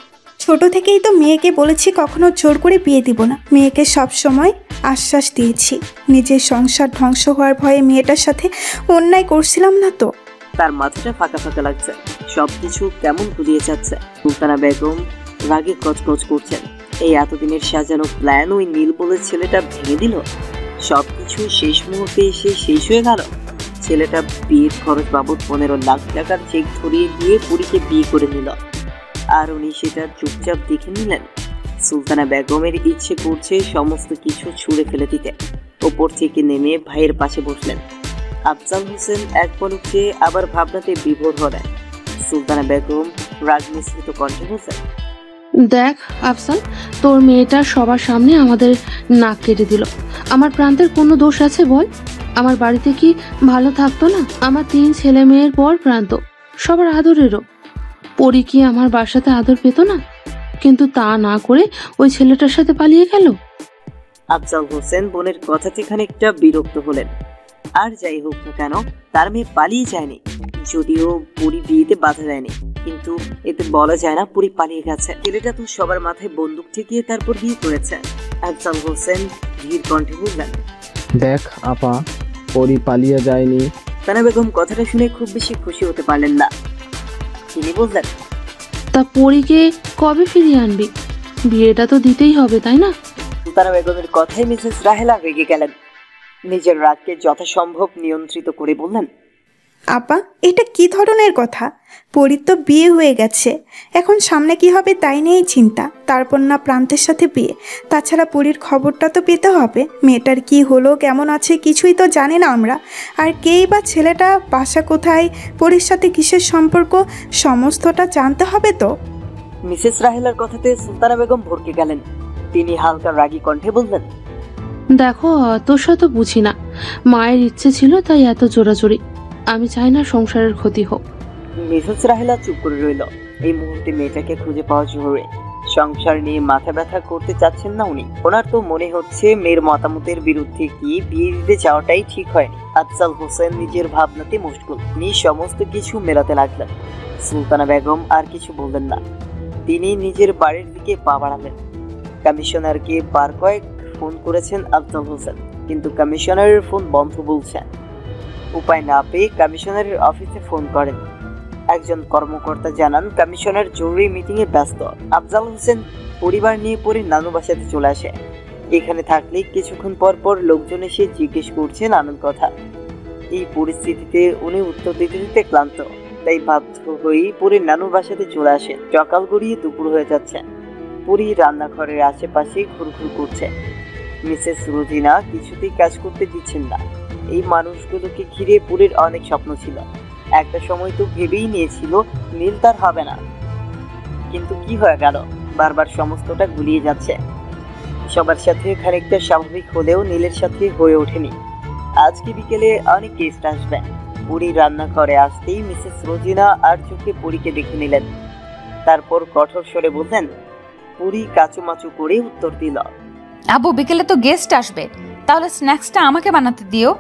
ছোট থেকেই তো মেয়েকে বলেছি কখনো জোর করে বিয়ে দিব না। মেয়েকে সব সময় আশ্বাস দিয়েছি। নিজের সংসার ধ্বংস হওয়ার ভয়ে মেয়েটার সাথে অন্যায় করছিলাম না তো। তার মাথাটা ফাঁকা ফাঁকা লাগছে। সবকিছু কেমন ঘুরিয়ে যাচ্ছে। সুলতানা বেগম রাগে কচকচ করছেন। এই এতদিনের সাজানো প্ল্যান ওই নীল বলে ছেলেটা ভেঙে দিল। সবকিছু শেষ মুহূর্তে এসে শেষ হয়ে গেল। ছেলেটা বিয়ের খরচ বাবদ 15 লাখ টাকার চেক ধরিয়ে দিয়ে পুরীকে বিয়ে করে নিল, আর উনি সেটা চুপচাপ দেখে নিলেন। সুলতানা বেগমের ইচ্ছে করছে সমস্ত কিছু ছুঁড়ে ফেলে দিতে। ওপর থেকে নেমে ভাইয়ের পাশে বসলেন। আফজাল হোসেন এক পলক চেয়ে আবার ভাবনাতে বিভোর হলেন। সুলতানা বেগম রাগ মিশ্রিত কণ্ঠে বললেন, দেখ আফজাল, তোর মেয়েটা সবার সামনে আমাদের নাক কেটে দিল। আমার প্রান্তের কোনো দোষ আছে বল? আমার বাড়িতে কি ভালো থাকতো না? আমার 3 ছেলে মেয়ের পর প্রান্ত, সবার আদরেরও। পরি কি আমার বাসাতে আদর পেত না? কিন্তু তা না করে ওই ছেলেটার সাথে পালিয়ে গেল। আফজাল হোসেন বোনের কথাতে খানিকটা বিরক্ত হলেন। আর যাই হোক না কেন, তার মেয়ে পালিয়ে যায়নি। যদিও পুরী বিয়েতে বাধা দেয়নি, কিন্তু এতে বলা যায় না পুরী পালিয়ে গেছে। ছেলেটা তো সবার মাথায় বন্দুক ঠেকিয়ে তারপর বিয়ে করেছে। আফজাল হোসেন ধীর কণ্ঠে বললেন, দেখ আপা, পরি পালিয়ে যায়নি। তানা বেগম কথাটা শুনে খুব বেশি খুশি হতে পারলেন না। তিনি বললেন, তা পরীকে কবে ফিরিয়ে আনবি? বিয়েটা তো দিতেই হবে, তাই না? তানা বেগমের কথায় মিসেস রাহেলা রেগে গেলেন। নিজের রাগকে যথাসম্ভব নিয়ন্ত্রিত করে বললেন, আপা, এটা কি ধরনের কথা? পরীর তো বিয়ে হয়ে গেছে, এখন সামনে কি হবে তাই নিয়েই চিন্তা। তারপর না প্রান্তের সাথে বিয়ে। তাছাড়া পরীর খবরটা তো পেতে হবে। মেয়েটার কি হলো, কেমন আছে, কিছুই তো জানি না আমরা। আর কেই বা ছেলেটা, বাসা কোথায়, পরীর সাথে কিসের সম্পর্ক, সমস্তটা জানতে হবে তো। মিসেস রাহেলার কথাতে সুলতানা বেগম ভরকে গেলেন। তিনি হালকা রাগী কণ্ঠে বললেন, দেখো, তোর সাথে বুঝি না। মায়ের ইচ্ছে ছিল তাই এত জোরাজোরি। আমি চাই না সংসারের ক্ষতি হোক। মিসেস রাহেলা চুপ করে রইল। এই মুহূর্তে মেয়েটাকে খুঁজে পাওয়া জরুরি। সংসার নিয়ে মাথা ব্যথা করতে চাচ্ছেন না উনি। ওনার তো মনে হচ্ছে মেয়ের মতামতের বিরুদ্ধে গিয়ে বিয়ে দিতে যাওয়াটাই ঠিক হয়নি। আফজাল হোসেন নিজের ভাবনাতে মশগুল। তিনি সমস্ত কিছু মেলাতে লাগলেন। সুলতানা বেগম আর কিছু বললেন না। তিনি নিজের বাড়ির দিকে পা বাড়ালেন। কমিশনারকে বার কয়েক ফোন করেছেন আফজাল হোসেন, কিন্তু কমিশনারের ফোন বন্ধ বলছে। উপায় না পেয়ে কমিশনারের অফিসে ফোন করেন। একজন কর্মকর্তা জানান কমিশনার জরুরি মিটিংয়ে ব্যস্ত। আফজাল হোসেন পরিবার নিয়ে পরে নানু বাসাতে চলে আসে। এখানে থাকলে কিছুক্ষণ পর পর লোকজন এসে জিজ্ঞেস করছে নানান কথা। এই পরিস্থিতিতে উনি উত্তর দিতে দিতে ক্লান্ত, তাই বাধ্য হয়েই পরে নানুর বাসাতে চলে আসেন। সকাল গড়িয়ে দুপুর হয়ে যাচ্ছে। পুরী রান্নাঘরের আশেপাশে ঘুরঘুর করছে। মিসেস রোজিনা কিছুতেই কাজ করতে দিচ্ছেন না। এই মানুষগুলোকে ঘিরে পুরীর অনেক স্বপ্ন ছিল। একটা সময় তো ভেবেই নিয়েছিল নীল তার হবে না, কিন্তু কি হয়ে গেল? বারবার সমস্তটা গুলিয়ে যাচ্ছে। সবার সাথে খানিকটা স্বাভাবিক হলেও নীলের সাথে হয়ে ওঠেনি। আজকে বিকেলে অনেক গেস্ট আসবে। পুরী রান্নাঘরে আসতেই মিসেস রোজিনা আর চোখে পুরীকে দেখে নিলেন। তারপর কঠোর স্বরে বললেন। পুরী কাচুমাচু করে উত্তর দিল, আবু, বিকেলে তো গেস্ট আসবে, তাহলে স্ন্যাক্সটা আমাকে বানাতে দিও।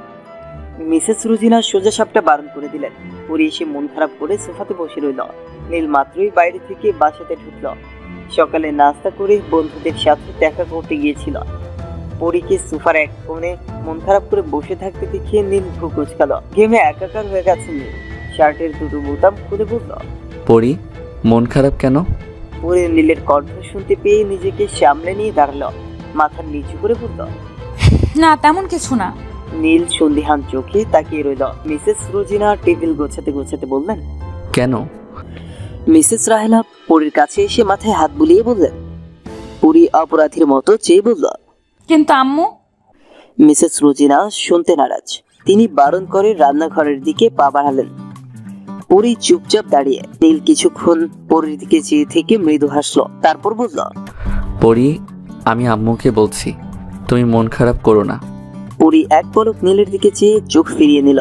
মিসেস রোজিনা সোজা সাপটা বারণ করে দিলেন। পুরী এসে মন খারাপ করে সোফাতে বসে রইল। নীল মাত্রই বাইরে থেকে বাসাতে ঢুকল। সকালে নাস্তা করে বন্ধুদের সাথে দেখা করতে গিয়েছিল। পরীকে সোফার এক কোণে মন খারাপ করে বসে থাকতে দেখে নীল ভ্রু কুঁচকাল। ঘেমে একাকার হয়ে গেছে নীল। শার্টের দুটো বোতাম খুলে বলল, পরি, মন খারাপ কেন? পরে নীলের কণ্ঠ শুনতে পেয়ে নিজেকে সামলে নিয়ে দাঁড়ালো। মাথা নিচু করে বলল, না, তেমন কিছু না। নীল সন্দিহান চোখে তাকিয়ে রইল। মিসেস রোজিনা টেবিল গোছাতে গোছাতে বললেন, কেন? মিসেস রাহেলা পরীর কাছে এসে মাথায় হাত বুলিয়ে বললেন। পরী অপরাধীর মতো চেয়ে বলল, কিন্তু আম্মু। মিসেস রোজিনা শুনতে নারাজ। তিনি বারণ করে রান্নাঘরের দিকে পা বাড়ালেন। পরী চুপচাপ দাঁড়িয়ে। নীল কিছুক্ষণ পরীর দিকে চেয়ে থেকে মৃদু হাসলো। তারপর বলল, পরি, আমি আম্মুকে বলছি, তুমি মন খারাপ করো না। পরী এক পলক নীলের দিকে চেয়ে চোখ ফিরিয়ে নিল।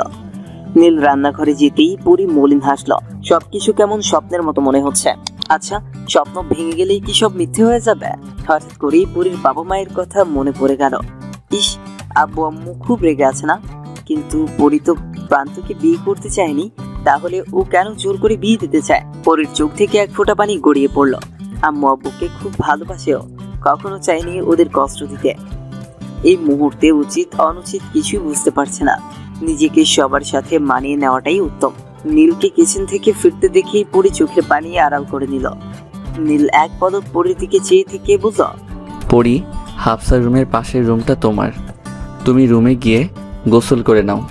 নীল রান্নাঘরে যেতেই পরী মলিন হাসলো। সবকিছু কেমন স্বপ্নের মতো মনে হচ্ছে। আচ্ছা, স্বপ্ন ভেঙে গেলেই কি সব মিথ্যে হয়ে যাবে? হঠাৎ করেই পরীর বাবা মায়ের কথা মনে পড়ে গেল। ইস, আব্বু আম্মু খুব রেগে আছে না? কিন্তু পরী তো প্রান্তকে বিয়ে করতে চায়নি, তাহলে ও কেন জোর করে বিয়ে দিতে চায়? পরীর চোখ থেকে এক ফোঁটা পানি গড়িয়ে পড়ল। আম্মু আব্বুকে খুব ভালোবাসেও, কখনো চাইনি ওদের কষ্ট দিতে। এই মুহূর্তে উচিত অনুচিত কিছুই বুঝতে পারছে না। নিজেকে সবার সাথে মানিয়ে নেওয়াটাই উত্তম। নীলকে কিচেন থেকে ফিরতে দেখেই পরী চোখের পানি আড়াল করে নিল। নীল এক পলক পরীর দিকে চেয়ে থেকে বলল, পরি, হাফসার রুমের পাশের রুমটা তোমার। তুমি রুমে গিয়ে গোসল করে নাও।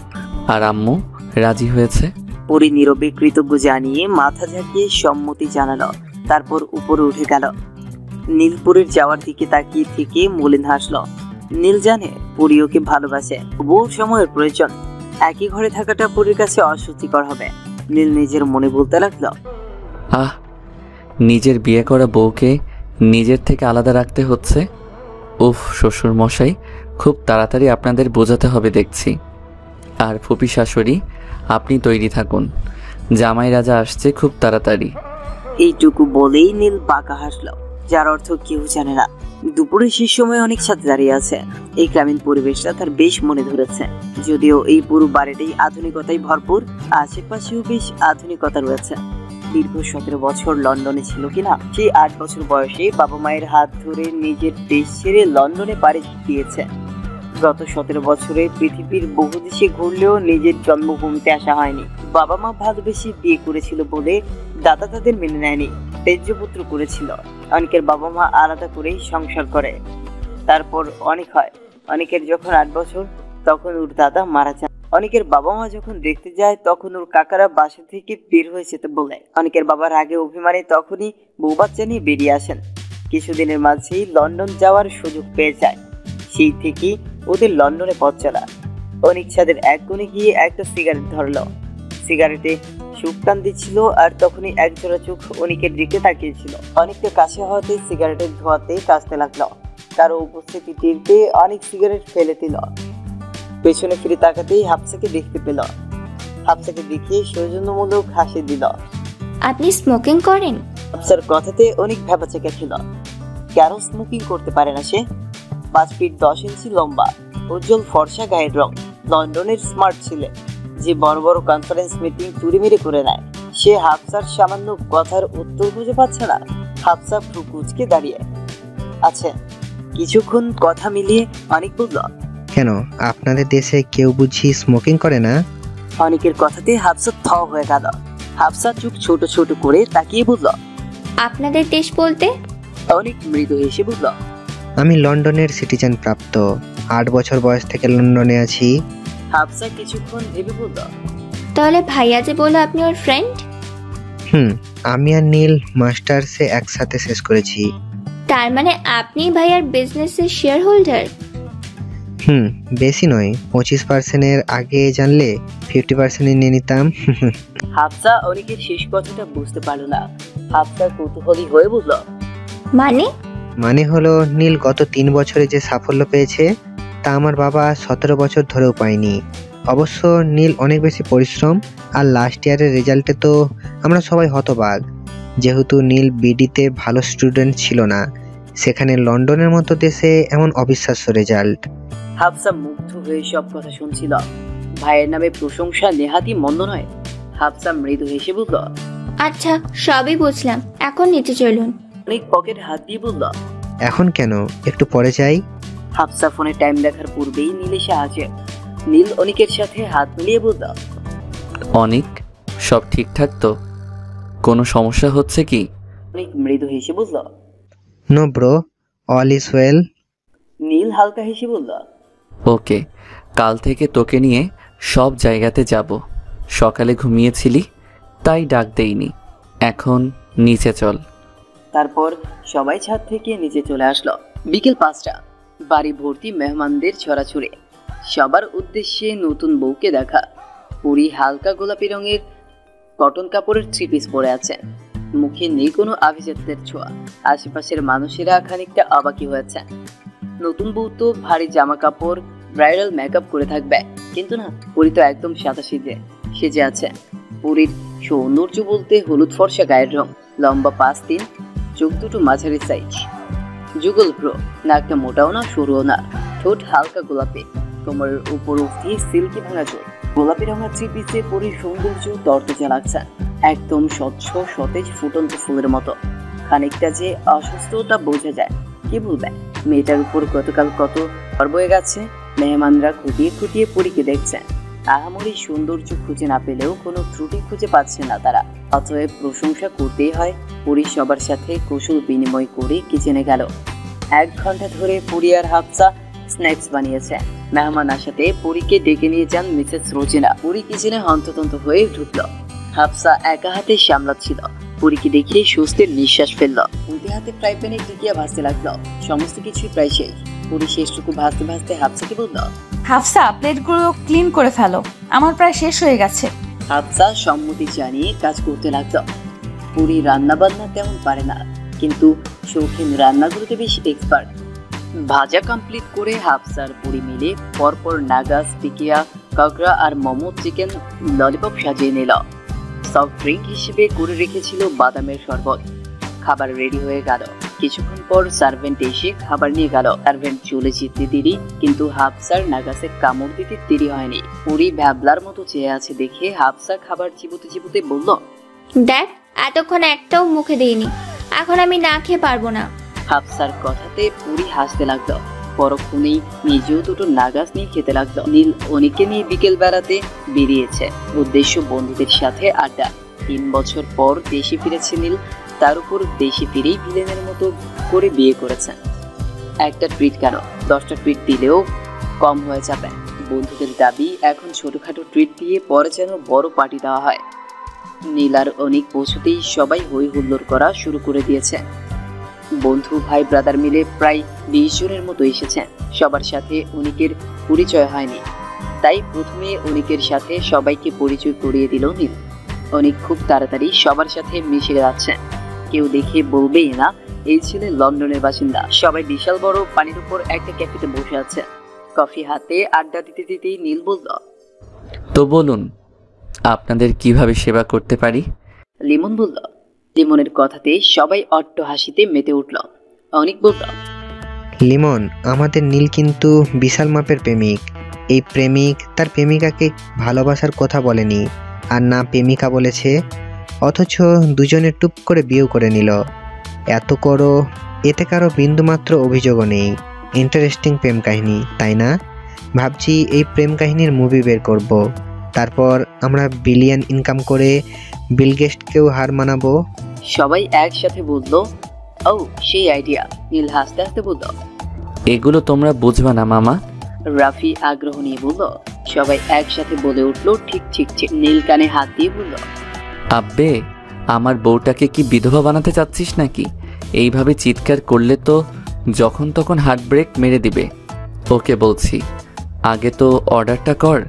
আর আম্মু রাজি হয়েছে? পরি নীরবে কৃতজ্ঞ জানিয়ে মাথা ঝাঁকিয়ে সম্মতি জানালো। তারপর উপরে উঠে গেল। নীলপুরের যাওয়ার দিকে তাকিয়ে থেকে মলিন হাসলো। নীল জানে পরি ওকে ভালোবাসে, বহু সময়ের প্রয়োজন। একই ঘরে থাকাটা পরির কাছে অস্বস্তিকর হবে। নীল নিজের মনে বলতে লাগলো, আহ, নিজের বিয়ে করা বউকে নিজের থেকে আলাদা রাখতে হচ্ছে। উফ, শ্বশুর মশাই, খুব তাড়াতাড়ি আপনাদের বোঝাতে হবে দেখছি। আর ফুপি শাশুড়ি, আপনি তৈরি থাকুন, জামাই রাজা আসছে খুব তাড়াতাড়ি। এইটুকু বলেই নীল বাঁকা হাসলো, যার অর্থ কেউ জানে না। দুপুরের শেষ সময় অনেক সাথে দাঁড়িয়ে আছে। এই গ্রামীণ পরিবেশটা তার বেশ মনে ধরেছে। যদিও এই পুরো বাড়িটাই আধুনিকতায় ভরপুর, আশেপাশেও বেশ আধুনিকতা রয়েছে। দীর্ঘ 17 বছর লন্ডনে ছিল কিনা, সেই 8 বছর বয়সে বাবা মায়ের হাত ধরে নিজের দেশ ছেড়ে লন্ডনে পাড়ি দিয়েছে। গত 17 বছরে পৃথিবীর বহু দেশে ঘুরলেও নিজের জন্মভূমিতে আসা হয়নি। বাবা মা ভালোবেসে বিয়ে করেছিল বলে দাদা তাদের মেনে নেয়নি, তেজ্যপুত্র করেছিল। অনেকের বাবা মা আলাদা করেই সংসার করে। তারপর অনেক হয়। অনেকের যখন 8 বছর তখন ওর দাদা মারা যান। অনেকের বাবা মা যখন দেখতে যায় তখন ওর কাকারা বাসা থেকে বের হয়ে যেতে বলে। অনেকের বাবার আগে অভিমানে তখনই বউ বাচ্চা নিয়ে বেরিয়ে আসেন। কিছুদিনের মাঝেই লন্ডন যাওয়ার সুযোগ পেয়ে যায়। সেই থেকেই ওদের লন্ডনে পথ চলা। অনেক ছাদের এক কোণে গিয়ে একটা সিগারেট ধরলো। সিগারেটে সুকান দিচ্ছিল, আর তখনই একজোড়া চোখ অনেকের দিকে তাকিয়েছিল। অনেকটা কাছে হওয়াতে সিগারেটের ধোঁয়াতে কাশতে লাগলো। কারো উপস্থিতি টেরতে অনেক সিগারেট ফেলে দিল। পেছনে ফিরে তাকাতেই হাফসাকে দেখতে পেল। হাফসাকে দেখে সৌজন্যমূলক হাসি দিল। আপনি স্মোকিং করেন? হাফসার কথাতে অনেক ভ্যাবাচেকা ছিল। কেন স্মোকিং করতে পারে না সে? 5 ফিট 10 ইঞ্চি লম্বা, উজ্জ্বল ফর্সা গায়ের রং, লন্ডনের স্মার্ট ছেলে, যে বড় বড় কনফারেন্স মিটিং চুরি মেরে করে নেয়। সে হাফসার সামান্য কথার উত্তর খুঁজে পাচ্ছে না। হাফসা ভ্রু কুঁচকে দাঁড়িয়ে আছে। কিছুক্ষণ কথা মিলিয়ে অনেক বলল, কেন আপনাদের দেশে কেউ বুঝি স্মোকিং করে না? অনেকের কথাতে হাফসা থ হয়ে গেল। হাফসা চোখ ছোট ছোট করে তাকিয়ে বলল, আপনাদের দেশ বলতে? অনেক মৃদু হেসে বলল, আমি লন্ডনের সিটিজেন প্রাপ্ত, 8 বছর বয়স থেকে লন্ডনে আছি। হাফসা কিছুক্ষণ ভেবে বলল, তাহলে ভাইয়া যে বললো আপনি ওর ফ্রেন্ড? আমি আর নীল মাস্টার্সে একসাথে শেষ করেছি। তার মানে আপনি ভাইয়ার বিজনেসের শেয়ার হোল্ডার? বেশি নয়, 25%-এর আগে জানলে 50% নিয়ে নিতাম। হাফসা অনেকের শেষ কথাটা বুঝতে পারল না। হাফসা কৌতূহলী হয়ে বলল, মানে হলো নীল গত 3 বছরে যে সাফল্য পেয়েছে তা আমার বাবা 17 বছর ধরেও পায়নি। অবশ্য নীল অনেক বেশি পরিশ্রম, আর লাস্ট ইয়ারের রেজাল্টে তো আমরা সবাই হতবাক। যেহেতু নীল বিডিতে ভালো স্টুডেন্ট ছিল না, সেখানে লন্ডনের মতো দেশে এমন অবিশ্বাস্য রেজাল্ট। হাফসা মুগ্ধ হয়ে সব কথা শুনছিল। ভাইয়ের নামে প্রশংসা নেহাতি মন্দ নয়। হাফসা মৃদু হেসে বলল, আচ্ছা সবই বুঝলাম, এখন নিচে চলুন। অনেক পকেট হাত দিয়ে বলল, এখন কেন, একটু পরে যাই। হাফসা ফোনে টাইম দেখার পূর্বেই নীল এসে হাজির। নীল অনেকের সাথে হাত মিলিয়ে বলল, অনেক, সব ঠিকঠাক তো? কোনো সমস্যা হচ্ছে কি? অনেক মৃদু হেসে বলল, no bro, all is well. Neel হালকা হেসে বলল, ওকে, কাল থেকে তোকে নিয়ে সব জায়গাতে যাব। সকালে ঘুমিয়েছিলি তাই ডাক দেইনি, এখন নিচে চল। তারপর সবাই ছাদ থেকে নিচে চলে আসলো। বিকেল 5টা, বাড়ি ভর্তি মেহমানদের ছড়াছড়ি। সবার উদ্দেশ্যে নতুন বউকে দেখা। পুরি হালকা গোলাপি রঙের কটন কাপড়ের 3 পিস পরে আছে। মুখে নেই কোনো আভিজাত্যের ছোঁয়া। আশেপাশের মানুষেরা খানিকটা অবাকি হয়েছে। নতুন বউ তো ভারী জামা কাপড়, ব্রাইডাল মেকআপ করে থাকবে, কিন্তু না, পুরি তো একদম সাদা সেজে আছে। পুরীর সৌন্দর্য বলতে হলুদ ফর্সা গায়ের রং, লম্বা 5'3", চোখ দুটো মাঝারি সাইজ, যুগল ভ্রু, নাকটা মোটাও না সরুও না, ঠোঁট হালকা গোলাপি, কোমরের উপর অবধি সিল্কি ভাঙা চোখ। গোলাপি রঙের 3 পিসে পুরীর সৌন্দর্য তরতাজা লাগছে, একদম স্বচ্ছ সতেজ ফুটন্ত ফুলের মতো। খানিকটা যে অসুস্থতা বোঝা যায়। কি বলবে, মেয়েটার উপর গতকাল কত গর্ব হয়ে গেছে। মেহমানরা খুঁটিয়ে খুঁটিয়ে পুরীকে দেখছে। আহামরি সৌন্দর্য খুঁজে না পেলেও কোনো ত্রুটি খুঁজে পাচ্ছে না তারা। অতএব প্রশংসা করতেই হয়। পুরী সবার সাথে কৌশল বিনিময় করে কিচেনে গেল। 1 ঘন্টা ধরে পুরি আর হাফসা স্ন্যাক্স বানিয়েছে। মেহমান আসাতে পুরীকে ডেকে নিয়ে যান মিসেস রোজিনা। পুরী কিচেনে হন্ততন্ত হয়ে ঢুকলো। হাফসা একা হাতে সামলাচ্ছিল। পুরীকে দেখে স্বস্তির নিঃশ্বাস ফেললো। উল্টে হাতে ফ্রাই প্যানে টিকিয়া ভাজতে লাগলো। সমস্ত কিছুই প্রায় শেষ। পুরী শেষটুকু ভাজতে ভাজতে হাফসাকে বলল, হাফসা, প্লেটগুলো ক্লিন করে ফেলো, আমার প্রায় শেষ হয়ে গেছে। হাফসা সম্মতি জানিয়ে কাজ করতে লাগলো। পুরী রান্না বান্না তেমন পারে না, কিন্তু শৌখিন রান্নাগুলোতে বেশ এক্সপার্ট। ভাজা কমপ্লিট করে হাফসার পুরি মিলে পরপর নাগাস, টিকিয়া, কাঁকড়া আর মোমো চিকেন ললিপপ সাজিয়ে নিল। সফট ড্রিঙ্ক হিসেবে করে রেখেছিল বাদামের শরবত। খাবার রেডি হয়ে গেল। কিছুক্ষণ পর সার্ভেন্ট এসে খাবার নিয়ে গেল। সার্ভেন্ট চলে যেতে দেরি, কিন্তু হাফসার নাগাসে কামড় দিতে দেরি হয়নি। পুরি ভ্যাবলার মতো চেয়ে আছে দেখে হাফসা খাবার চিবুতে চিবুতে বলল, দেখ, এতক্ষণ একটাও মুখে দিইনি, এখন আমি না খেয়ে পারবো না। হাফসার কথাতে পুরি হাসতে লাগলো। পরক্ষণেই নিজেও দুটো নাগাস নিয়ে খেতে লাগলো। নীল অনেককে নিয়ে বিকেল বেড়াতে বেরিয়েছে। উদ্দেশ্য বন্ধুদের সাথে আড্ডা। 3 বছর পর দেশে ফিরেছে নীল। তার উপর দেশে ফিরেই ভিলেনের মতো করে বিয়ে করেছে। একটা ট্রিট কেন, 10টা ট্রিট দিলেও কম হয়ে যাবে। বন্ধুদের দাবি এখন ছোটখাটো ট্রিট দিয়ে পরে যেন বড় পার্টি দেওয়া হয়। নীল আর অনেক পৌঁছতেই সবাই হই হুল্লোড় করা শুরু করে দিয়েছে। বন্ধু ভাই ব্রাদার মিলে প্রায় 20 জনের মতো এসেছে। সবার সাথে অনেকের পরিচয় হয়নি, তাই প্রথমে অনেকের সাথে সবাইকে পরিচয় করিয়ে দিল নীল। অনেক খুব তাড়াতাড়ি সবার সাথে মিশে যাচ্ছে। কেউ দেখে বলবেই না এই ছেলে লন্ডনের বাসিন্দা। সবাই বিশাল বড় পানির উপর একটা ক্যাফেতে বসে আছে। কফি হাতে আড্ডা দিতে দিতেই নীল বলল, তো বলুন, আপনাদের কিভাবে সেবা করতে পারি? লিমন বলল। লিমনের কথাতে সবাই অট্ট হাসিতে মেতে উঠল। অনেক বলল, লিমন, আমাদের নীল কিন্তু বিশাল মাপের প্রেমিক। এই প্রেমিক তার প্রেমিকাকে ভালোবাসার কথা বলেনি, আর না প্রেমিকা বলেছে, অথচ দুজনে টুপ করে বিয়েও করে নিল। এত করো, এতে কারো বিন্দুমাত্র অভিযোগও নেই। ইন্টারেস্টিং প্রেম কাহিনী, তাই না? ভাবছি এই প্রেম কাহিনীর মুভি বের করব। তারপর আমরা বিলিয়ন ইনকাম করে বিল গেটসকেও হার মানাবো। সবাই একসাথে বলল, ও সেই আইডিয়া। নীল হাসতে হাসতে বলল, এগুলো তোমরা বুঝবা না মামা। রাফি আগ্রহ নিয়ে বলল। সবাই একসাথে বলে উঠলো, ঠিক ঠিক ঠিক। নীল কানে হাত দিয়ে বলল, আব্বে, আমার বউটাকে কি বিধবা বানাতে চাচ্ছিস নাকি? এইভাবে চিৎকার করলে তো যখন তখন হার্ট ব্রেক মেরে দিবে। ওকে বলছি, আগে তো অর্ডারটা কর।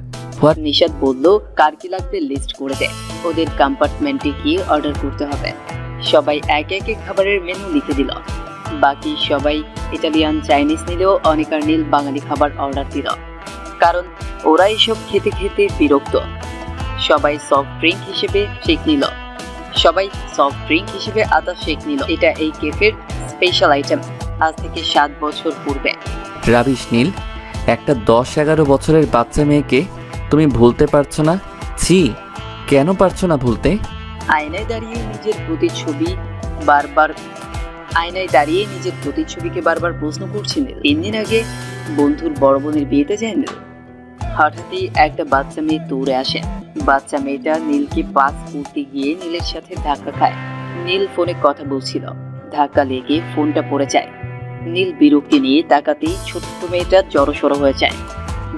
নিশাদ বলল, কার কি লাগবে লিস্ট করে দে, ওদের কম্পার্টমেন্টে গিয়ে অর্ডার করতে হবে। সবাই একে একে খাবারের মেনু লিখে দিল। বাকি সবাই ইটালিয়ান, চাইনিজ নিলেও অনেক আর নীল বাঙালি খাবার অর্ডার দিল, কারণ ওরা এসব খেতে খেতে বিরক্ত। সবাই সফট ড্রিঙ্ক হিসেবে আদা শেক নিল। এটা এই কেফের স্পেশাল আইটেম, আজ থেকে 7 বছর পূর্বে। রাবিশ নীল, একটা 10-11 বছরের বাচ্চা মেয়েকে তুমি ভুলতে পারছো না? ছি, কেন পারছো না ভুলতে? আয়নায় দাঁড়িয়ে নিজের প্রতিচ্ছবিকে বারবার প্রশ্ন করছিলেন। 3 দিন আগে বন্ধুর বড় বোনের বিয়েতে যায় নীল। হঠাৎই একটা বাচ্চা মেয়ে দৌড়ে আসে। বাচ্চা মেয়েটা নীলকে পাস করতে গিয়ে নীলের সাথে ধাক্কা খায়। নীল ফোনে কথা বলছিল, ধাক্কা লেগে ফোনটা পড়ে যায়। নীল বিরক্তি নিয়ে তাকাতেই ছোট্ট মেয়েটা জড়সড় হয়ে যায়।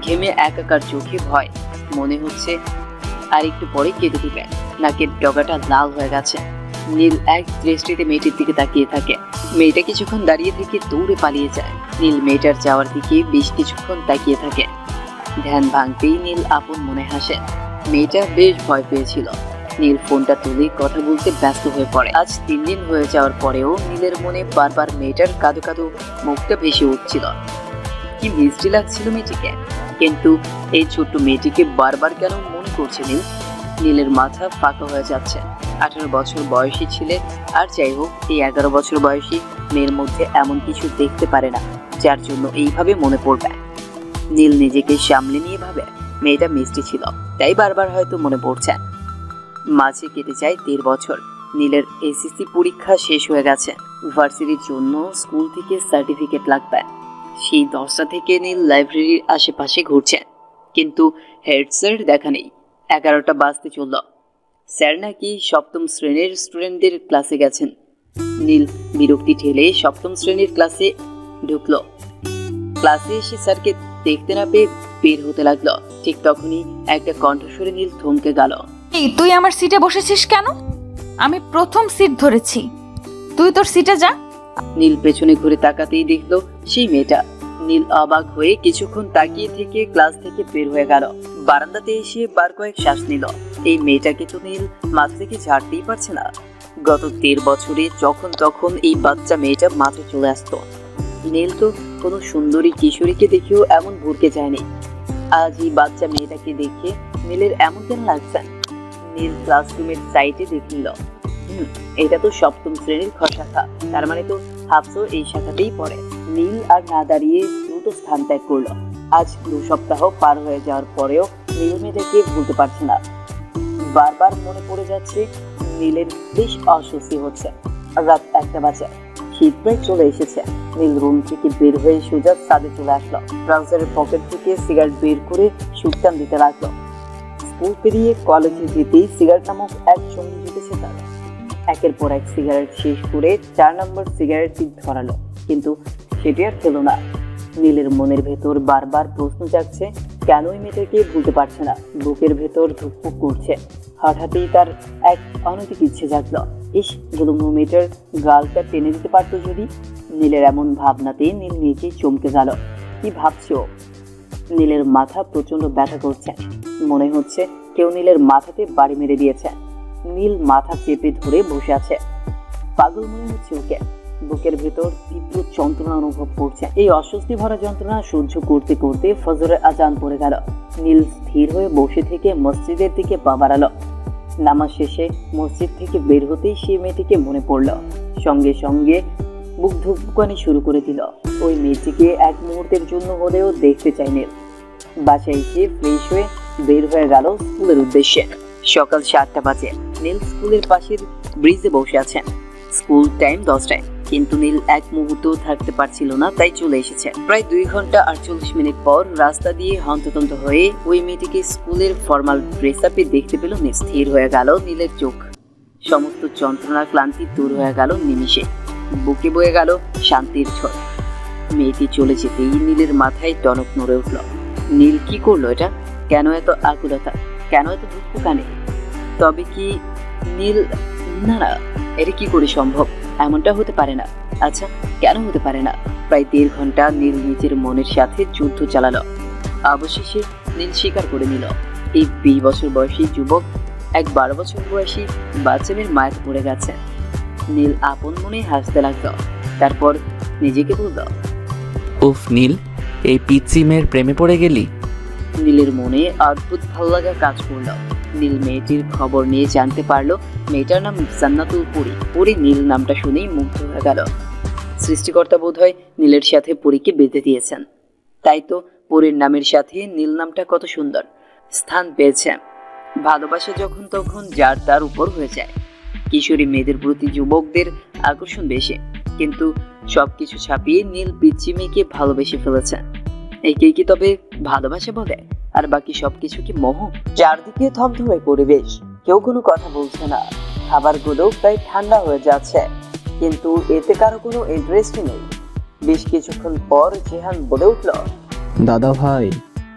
ঘেমে একাকার, চোখে ভয়, মনে হচ্ছে আর একটু পরে কেঁদে দিবে। নাকের ডগাটা লাল হয়ে গেছে। নীল এক দৃষ্টিতে মেয়েটির দিকে তাকিয়ে থাকে। মেয়েটা কিছুক্ষণ দাঁড়িয়ে থেকে দৌড়ে পালিয়ে যায়। নীল মেয়েটার যাওয়ার দিকে বেশ কিছুক্ষণ তাকিয়ে থাকে। ধ্যান ভাঙতেই নীল আপন মনে হাসে। মেয়েটা বেশ ভয় পেয়েছিল। নীল ফোনটা তুলে কথা বলতে ব্যস্ত হয়ে পড়ে। আজ 3 দিন হয়ে যাওয়ার পরেও নীলের মনে বারবার মেয়েটার কাঁদো কাঁদো মুখটা ভেসে উঠছিল। কি মিষ্টি লাগছিল মেয়েটিকে, কিন্তু এই ছোট্ট মেয়েটিকে বারবার কেন মনে করছে নীল? নীলের মাথা ফাঁকা হয়ে যাচ্ছে। 18 বছর বয়সী ছেলে, আর যাই হোক, এই 11 বছর বয়সী মেয়ের মধ্যে এমন কিছু দেখতে পারে না যার জন্য এইভাবে মনে পড়বে। নীল নিজেকে সামলে নিয়ে ভাবে মেয়েটা মিষ্টি ছিল, তাই বারবার হয়তো মনে পড়ছে। মাঝে কেটে যায় 1.5 বছর। নীলের এসএসসি পরীক্ষা শেষ হয়ে গেছে। ভার্সিটির জন্য স্কুল থেকে সার্টিফিকেট লাগবে। সেই 10টা থেকে নীল লাইব্রেরির আশেপাশে ঘুরছে, কিন্তু হেড স্যার দেখা নেই। 11টা বাজতে চলল। স্যার নাকি 7ম শ্রেণীর স্টুডেন্টদের ক্লাসে গেছেন। নীল বিরক্তি ঠেলে 7ম শ্রেণীর ক্লাসে ঢুকলো। ক্লাসে এসে স্যারকে দেখতে না পেয়ে বের হতে লাগলো। ঠিক তখনই একটা কণ্ঠস্বরে নীল থমকে গেল। এই তুই আমার সিটে বসেছিস কেন? আমি প্রথম সিট ধরেছি, তুই তোর সিটে যা। নীল পেছনে ঘুরে তাকাতেই দেখলো সেই মেয়েটা। নীল অবাক হয়ে কিছুক্ষণ তাকিয়ে থেকে ক্লাস থেকে বের হয়ে গেল। বারান্দাতে এসে বার কয়েক শ্বাস নিল। এই মেয়েটাকে তো নীল মাথা থেকে ঝাড়তেই পারছে না। গত 13 বছরে যখন তখন এই বাচ্চা মেয়েটা মাথায় চলে আসতো। নীল তো কোনো সুন্দরী কিশোরীকে দেখেও এমন ভুরকে যায়নি। আজ এই বাচ্চা মেয়েটাকে দেখে নীলের এমন কেন লাগছে? নীল ক্লাসরুমের সাইডে দেখে নিল, এটা তো 7ম শ্রেণীর খ শাখা, তার মানে তো হাফসো এই শাখাতেই পড়ে। নীল আর না দাঁড়িয়ে দ্রুত স্থান ত্যাগ করলো। আজ 2 সপ্তাহ পার হয়ে যাওয়ার পরেও নীল মেয়েটাকে ভুলতে পারছে না। বারবার মনে পড়ে যাচ্ছে। নীলের বেশ অস্বস্তি হচ্ছে। রাত 1টা বাজে, শীত প্রায় চলে এসেছে। নীল রুম থেকে বের হয়ে সোজা ছাদে চলে আসলো। ট্রাউজারের পকেট থেকে সিগারেট বের করে সুটান দিতে লাগলো। স্কুল পেরিয়ে কলেজে যেতেই সিগারেট নামক এক সঙ্গী জুটেছে তার। একের পর এক সিগারেট শেষ করে 4 নম্বর সিগারেটটি ধরালো, কিন্তু সেটি আর খেলো না। নীলের মনের ভেতর বারবার প্রশ্ন জাগছে, কেন এই মেয়েটাকে ভুলতে পারছে না। বুকের ভেতর ধুকপুক করছে। হঠাৎই তার এক অনৈতিক ইচ্ছে জাগলো, ইস গুলুমু মেয়েটার গালটা টেনে দিতে পারতো যদি। নীলের এমন ভাবনাতে নীল নিচে চমকে গেল। কি ভাবছো? নীলের মাথা প্রচন্ড ব্যথা করছে। মনে হচ্ছে কেউ নীলের মাথাতে বাড়ি মেরে দিয়েছে। নীল মাথা চেপে ধরে বসে আছে। পাগল মনে হচ্ছে ওকে। বুকের ভেতর তীব্র যন্ত্রণা অনুভব করছে। এই অস্বস্তি ভরা যন্ত্রণা সহ্য করতে করতে ফজরের আজান পড়ে গেল। নীল স্থির হয়ে বসে থেকে মসজিদের দিকে পা বাড়ালো। নামাজ শেষে মসজিদ থেকে বের হতেই সে মেয়েটিকে মনে পড়ল। সঙ্গে সঙ্গে বুক ধুকপুকানি শুরু করে দিল। ওই মেয়েটিকে এক মুহূর্তের জন্য হলেও দেখতে চাই নীল। বাসায় এসে ফ্রেশ হয়ে বের হয়ে গেল স্কুলের উদ্দেশ্যে। সকাল 7টা বাজে। নীল স্কুলের পাশের ব্রিজে বসে আছেন। স্কুল টাইম 10টায়, কিন্তু নীল এক মুহূর্ত থাকতে পারছিল না, তাই চলে এসেছে। প্রায় 2 ঘন্টা 48 মিনিট পর রাস্তা দিয়ে হন্তদন্ত হয়ে ওই মেয়েটিকে স্কুলের ফর্মাল ড্রেস আপে দেখতে পেল নীল। স্থির হয়ে গেল নীলের চোখ। সমস্ত যন্ত্রণা ক্লান্তি দূর হয়ে গেল নিমিষে। বুকে বয়ে গেল শান্তির ঝড়। মেয়েটি চলে যেতেই নীলের মাথায় টনক নড়ে উঠল। নীল কি করলো এটা? কেন এত আকুলতা? কেন এত ধুকপুকানি? তবে কি নীল, না না, এটা কি করে সম্ভব? এমনটা হতে পারে না। আচ্ছা, কেন হতে পারে না? প্রায় 1.5 ঘন্টা নীল নিজের মনের সাথে যুদ্ধ চালালো। অবশেষে নীল স্বীকার করে নিল, এই 20 বছর বয়সী যুবক এক 12 বছর বয়সী বাচ্চা মেয়ের মায়ের পড়ে গেছে। নীল আপন মনে হাসতে লাগলো। তারপর নিজেকে বলল, উফ নীল, এই পিচ্চি মেয়ের প্রেমে পড়ে গেলি? নীলের মনে অদ্ভুত ভালো লাগা কাজ করল। নীল মেয়েটির খবর নিয়ে জানতে পারলো মেয়েটার নাম জান্নাতুল পরি। পরি নীল নামটা শুনেই মুগ্ধ হয়ে গেল। সৃষ্টিকর্তা বোধহয় নীলের সাথে পরীকে বেঁধে দিয়েছেন। তাই তো পরির নামের সাথে নীল নামটা কত সুন্দর স্থান পেয়েছে। ভালোবাসা যখন তখন যার তার উপর হয়ে যায়। কিশোরী মেয়েদের প্রতি যুবকদের আকর্ষণ বেশি, কিন্তু সবকিছু ছাপিয়ে নীল পিচ্চি মেয়েকে ভালোবেসে ফেলেছে। একেই কি তবে ভালোবাসা বলে? আর বাকি সবকিছু কি মোহ? চারদিকে থমথমে পরিবেশ, কেউ কোনো কথা বলছে না। খাবারগুলো প্রায় ঠান্ডা হয়ে যাচ্ছে, কিন্তু এতে কারো কোনো ইন্টারেস্ট নেই। বেশ কিছুক্ষণ পর জেহান বলে উঠল, দাদা ভাই,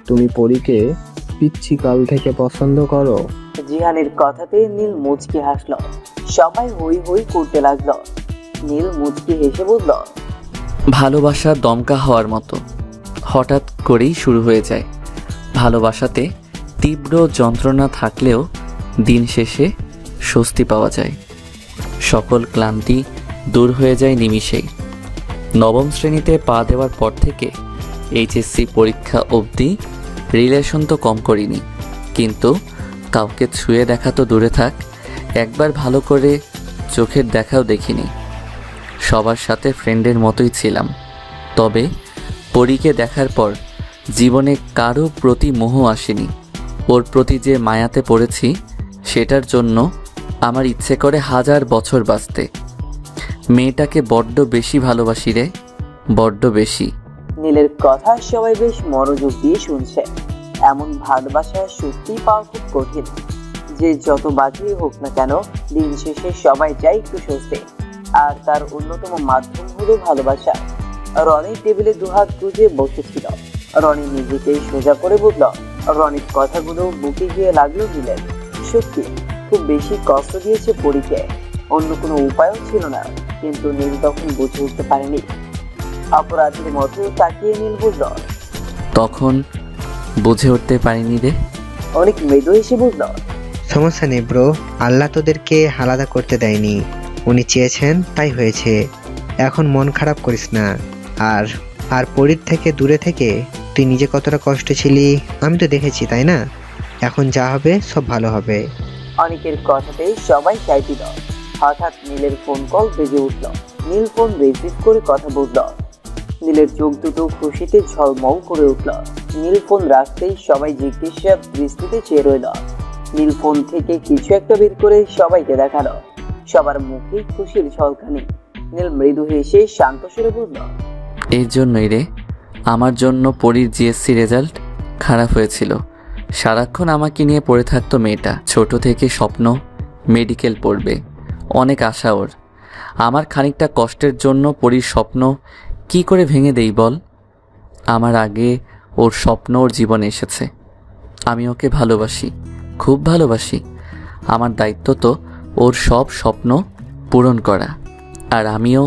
তুমি পরীকে পিচ্ছি কাল থেকে পছন্দ করো? জিহানের কথাতে নীল মুচকি হাসলো। সবাই হই হই করতে লাগলো। নীল মুচকি হেসে বলল, ভালোবাসা দমকা হওয়ার মতো, হঠাৎ করেই শুরু হয়ে যায়। ভালোবাসাতে তীব্র যন্ত্রণা থাকলেও দিন শেষে স্বস্তি পাওয়া যায়। সকল ক্লান্তি দূর হয়ে যায় নিমিষেই। 9ম শ্রেণীতে পা দেওয়ার পর থেকে এইচএসসি পরীক্ষা অবধি রিলেশন তো কম করিনি, কিন্তু কাউকে ছুঁয়ে দেখা তো দূরে থাক, একবার ভালো করে চোখের দেখাও দেখিনি। সবার সাথে ফ্রেন্ডের মতোই ছিলাম। তবে পরীকে দেখার পর জীবনে কারো প্রতি মোহ আসেনি। ওর প্রতি যে মায়াতে পড়েছি, সেটার জন্য আমার ইচ্ছে করে 1000 বছর বাঁচতে। মেয়েটাকে বড্ড বেশি ভালোবাসি রে, বড্ড বেশি। নীলের কথা সবাই বেশ মনোযোগ দিয়ে শুনছে। এমন ভালোবাসা সত্যি পাওয়া খুব কঠিন। যে যত বাজেই হোক না কেন, দিন শেষে সবাই চায় একটু স্বস্তি, আর তার অন্যতম মাধ্যম হলো ভালোবাসা। রনি টেবিলে দুহাত গুজে বসেছিল। রনি নিজেকে সোজা করে বলল। রনির কথাগুলো বুকে গিয়ে লাগলো নীলের। সত্যি খুব বেশি কষ্ট দিয়েছে পরীকে, অন্য কোনো উপায়ও ছিল না, কিন্তু নীল তখন বুঝে উঠতে পারেনি। অপরাধীর মতো তাকিয়ে নীল বলল, তখন বুঝে উঠতে পারিনি রে। অনেক মৃদু হেসে বলল, সমস্যা নেই ব্রো, আল্লাহ তোদেরকে আলাদা করতে দেয়নি, উনি চেয়েছেন তাই হয়েছে। এখন মন খারাপ করিস না। আর আর পরীর থেকে দূরে থেকে তুই নিজে কতটা কষ্ট ছিলি আমি তো দেখেছি, তাই না? এখন যা হবে সব ভালো হবে। অনেকের কথাতেই সবাই চাই দিল। হঠাৎ নীলের ফোন কল বেজে উঠল। নীল ফোন রিসিভ করে কথা বলল। নীলের চোখ দুটো খুশিতে ঝলমল করে উঠল। নীল ফোন রাখতেই সবাই জিজ্ঞাসা দৃষ্টিতে চেয়ে রইল। নীল ফোন থেকে কিছু একটা বের করে সবাইকে দেখালো। সবার মুখে খুশির ঝলকানি। নীল মৃদু হেসে শান্ত সুরে বলল, এর জন্যই রে, আমার জন্য পরীর জিএসসি রেজাল্ট খারাপ হয়েছিল। সারাক্ষণ আমাকে নিয়ে পড়ে থাকতো মেয়েটা। ছোট থেকে স্বপ্ন মেডিকেল পড়বে, অনেক আশা ওর। আমার খানিকটা কষ্টের জন্য পরীর স্বপ্ন কি করে ভেঙে দেই বল? আমার আগে ওর স্বপ্ন ওর জীবনে এসেছে। আমি ওকে ভালোবাসি, খুব ভালোবাসি। আমার দায়িত্ব তো ওর সব স্বপ্ন পূরণ করা, আর আমিও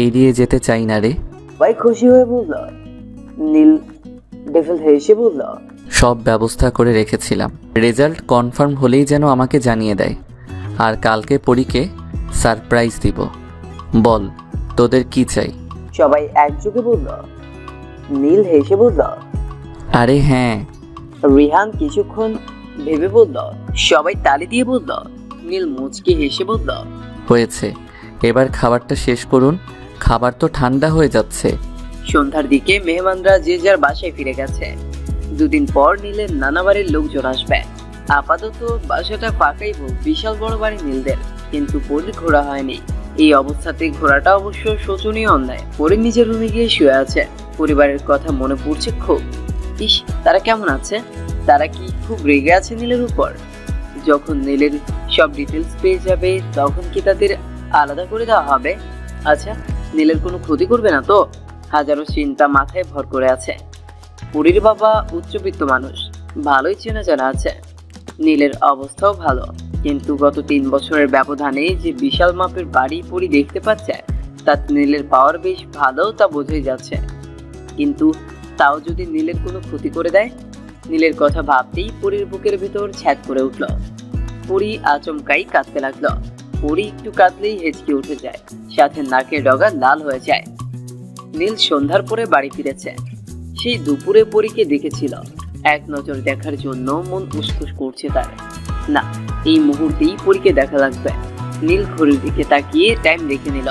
এড়িয়ে যেতে চাই না রে। ভাই খুশি হয়ে বলল। নীল ডেভিল হেসে বলল, সব ব্যবস্থা করে রেখেছিলাম, রেজাল্ট কনফার্ম হলেই যেন আমাকে জানিয়ে দেয়। আর কালকে পরীকে সারপ্রাইজ দিব। বল তোদের কি চাই? সবাই একযোগে বলল। নীল হেসে বলল, আরে হ্যাঁ। রিহান কিছুক্ষণ ভেবে বলল। সবাই তালি দিয়ে বলল। নীল মুচকি হেসে বলল, হয়েছে, এবার খাবারটা শেষ করুন, খাবার তো ঠান্ডা হয়ে যাচ্ছে। সন্ধ্যার দিকে মেহমানরা যে যার বাসায় ফিরে গেছে। দুদিন পর নীলের নানা বাড়ির লোকজন আসবে। আপাতত বাসাটা ফাঁকাই হোক, বিশাল বড় বাড়ি নীলদের, কিন্তু পরীর ঘোরা হয়নি। এই অবস্থাতে ঘোরাটা অবশ্য শোচনীয় অন্যায়। পরীর নিজের রুমে গিয়ে শুয়ে আছে। পরিবারের কথা মনে পড়ছে খুব। ইস, তারা কেমন আছে? তারা কি খুব রেগে আছে নীলের উপর? যখন নীলের সব ডিটেলস পেয়ে যাবে তখন কি তাদের আলাদা করে দেওয়া হবে? আচ্ছা, নীলের কোনো ক্ষতি করবে না তো? হাজারো চিন্তা মাথায় ভর করে আছে। পরীর বাবা উচ্চবিত্ত মানুষ, ভালোই চেনা জানা আছে। নীলের অবস্থাও ভালো, কিন্তু গত 3 বছরের ব্যবধানে যে বিশাল মাপের বাড়ি পরী দেখতে পাচ্ছে, তাতে নীলের পাওয়ার বেশ ভালো, তা বোঝাই যাচ্ছে। কিন্তু তাও যদি নীলের কোনো ক্ষতি করে দেয়? নীলের কথা ভাবতেই পরীর বুকের ভিতর ছ্যাদ করে উঠল। পরী আচমকাই কাঁদতে লাগলো। পরী একটু কাঁদলেই হেঁচকে উঠে যায়, সাথে নাকের ডগা লাল হয়ে যায়। নীল সন্ধ্যার পরে বাড়ি ফিরেছে। সেই দুপুরে পরীকে দেখেছিল। এক নজর দেখার জন্য মন উসখুস করছে তার। না, এই মুহূর্তেই পরীকে দেখা লাগবে। নীল ঘড়ির দিকে তাকিয়ে টাইম দেখে নিল।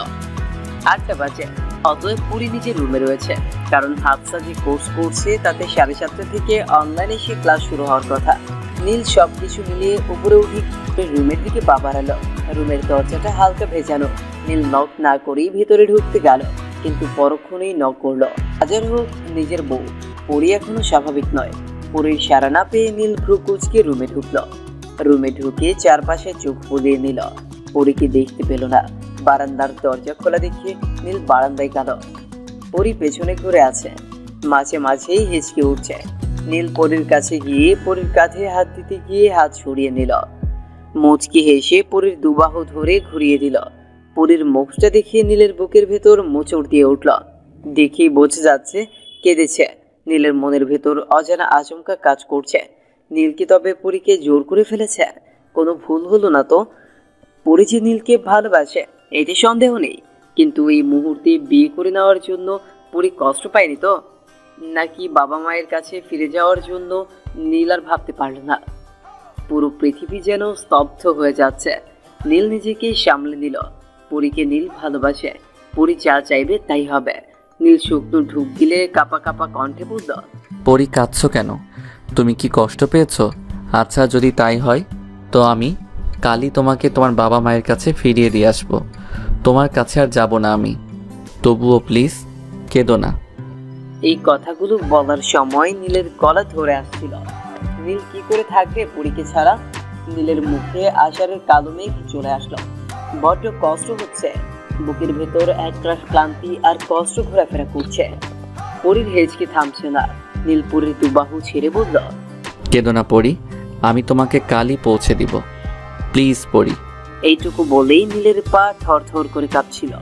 8টা বাজে। অতএব পরী নিজের রুমে রয়েছে, কারণ হাফসা যে কোর্স করছে তাতে 7:30 থেকে অনলাইনে সে ক্লাস শুরু হওয়ার কথা। নীল সবকিছু মিলিয়ে উপরে উঠে রুমের দিকে পা বাড়ালো। রুমের দরজাটা হালকা ভেজানো। নীল নক না করেই ভিতরে ঢুকতে গেল, কিন্তু পরক্ষণেই নক করলো। হাজার হোক নিজের বউ, পরী এখনো স্বাভাবিক নয়। পরীর সাড়া না পেয়ে নীল ভ্রু কুঁচকে রুমে ঢুকলো। রুমে ঢুকে চারপাশে চোখ বুলিয়ে নিল। পরীকে দেখতে পেল না। বারান্দার দরজা খোলা দেখে নীল বারান্দায় গেল। পরী পেছনে ঘুরে আছে, মাঝে মাঝেই হেঁচকে উঠছে। নীল পরীর কাছে গিয়ে পরীর কাঁধে হাত দিতে গিয়ে হাত সরিয়ে নিল। মুচকি হেসে পরীর দুবাহু ধরে ঘুরিয়ে দিল। পরীর মুখটা দেখে নীলের বুকের ভেতর মোচড় দিয়ে উঠল। দেখেই বোঝা যাচ্ছে কেঁদেছে। নীলের মনের ভেতর অজানা আচমকা কাজ করছে। নীল কি তবে পরীকে জোর করে ফেলেছে? কোনো ভুল হলো না তো? পরী যে নীলকে ভালোবাসে এতে সন্দেহ নেই, কিন্তু এই মুহূর্তে বিয়ে করে নেওয়ার জন্য পরী কষ্ট পায়নি তো? নাকি বাবা মায়ের কাছে ফিরে যাওয়ার জন্য নীল আর ভাবতে পারল না? পুরো পৃথিবী যেন স্তব্ধ হয়ে যাচ্ছে। নীল নিজেকে সামলে নিল। পরীকে নীল ভালোবাসে, পরী যা চাইবে তাই হবে। নীল শুকনো ঢুক দিলে কাপা কাপা কণ্ঠে বলল, পরী কাঁদছো কেন? তুমি কি কষ্ট পেয়েছো? আচ্ছা, যদি তাই হয় তো আমি কালই তোমাকে তোমার বাবা মায়ের কাছে ফিরিয়ে দিয়ে আসবো। তোমার কাছে আর যাব না আমি। তবুও প্লিজ কেঁদো না। এই কথাগুলো বলার সময় নীলের গলা ধরে আসছিল। নীল কি করে থাকবে পরীকে ছাড়া? নীলের মুখে আষাঢ়ের কালো মেঘ চলে আসলো। বড্ড কষ্ট হচ্ছে। বুকের ভেতর একরাশ ক্লান্তি আর কষ্ট ঘোরাফেরা করছে। পরীর হেঁচকি থামছে না। নীল পরীর দুবাহু ছেড়ে বলল, কেঁদো না পরি, আমি তোমাকে কালই পৌঁছে দিব, প্লিজ পরি। এইটুকু বলেই নীলের পা থরথর করে কাঁপছিল।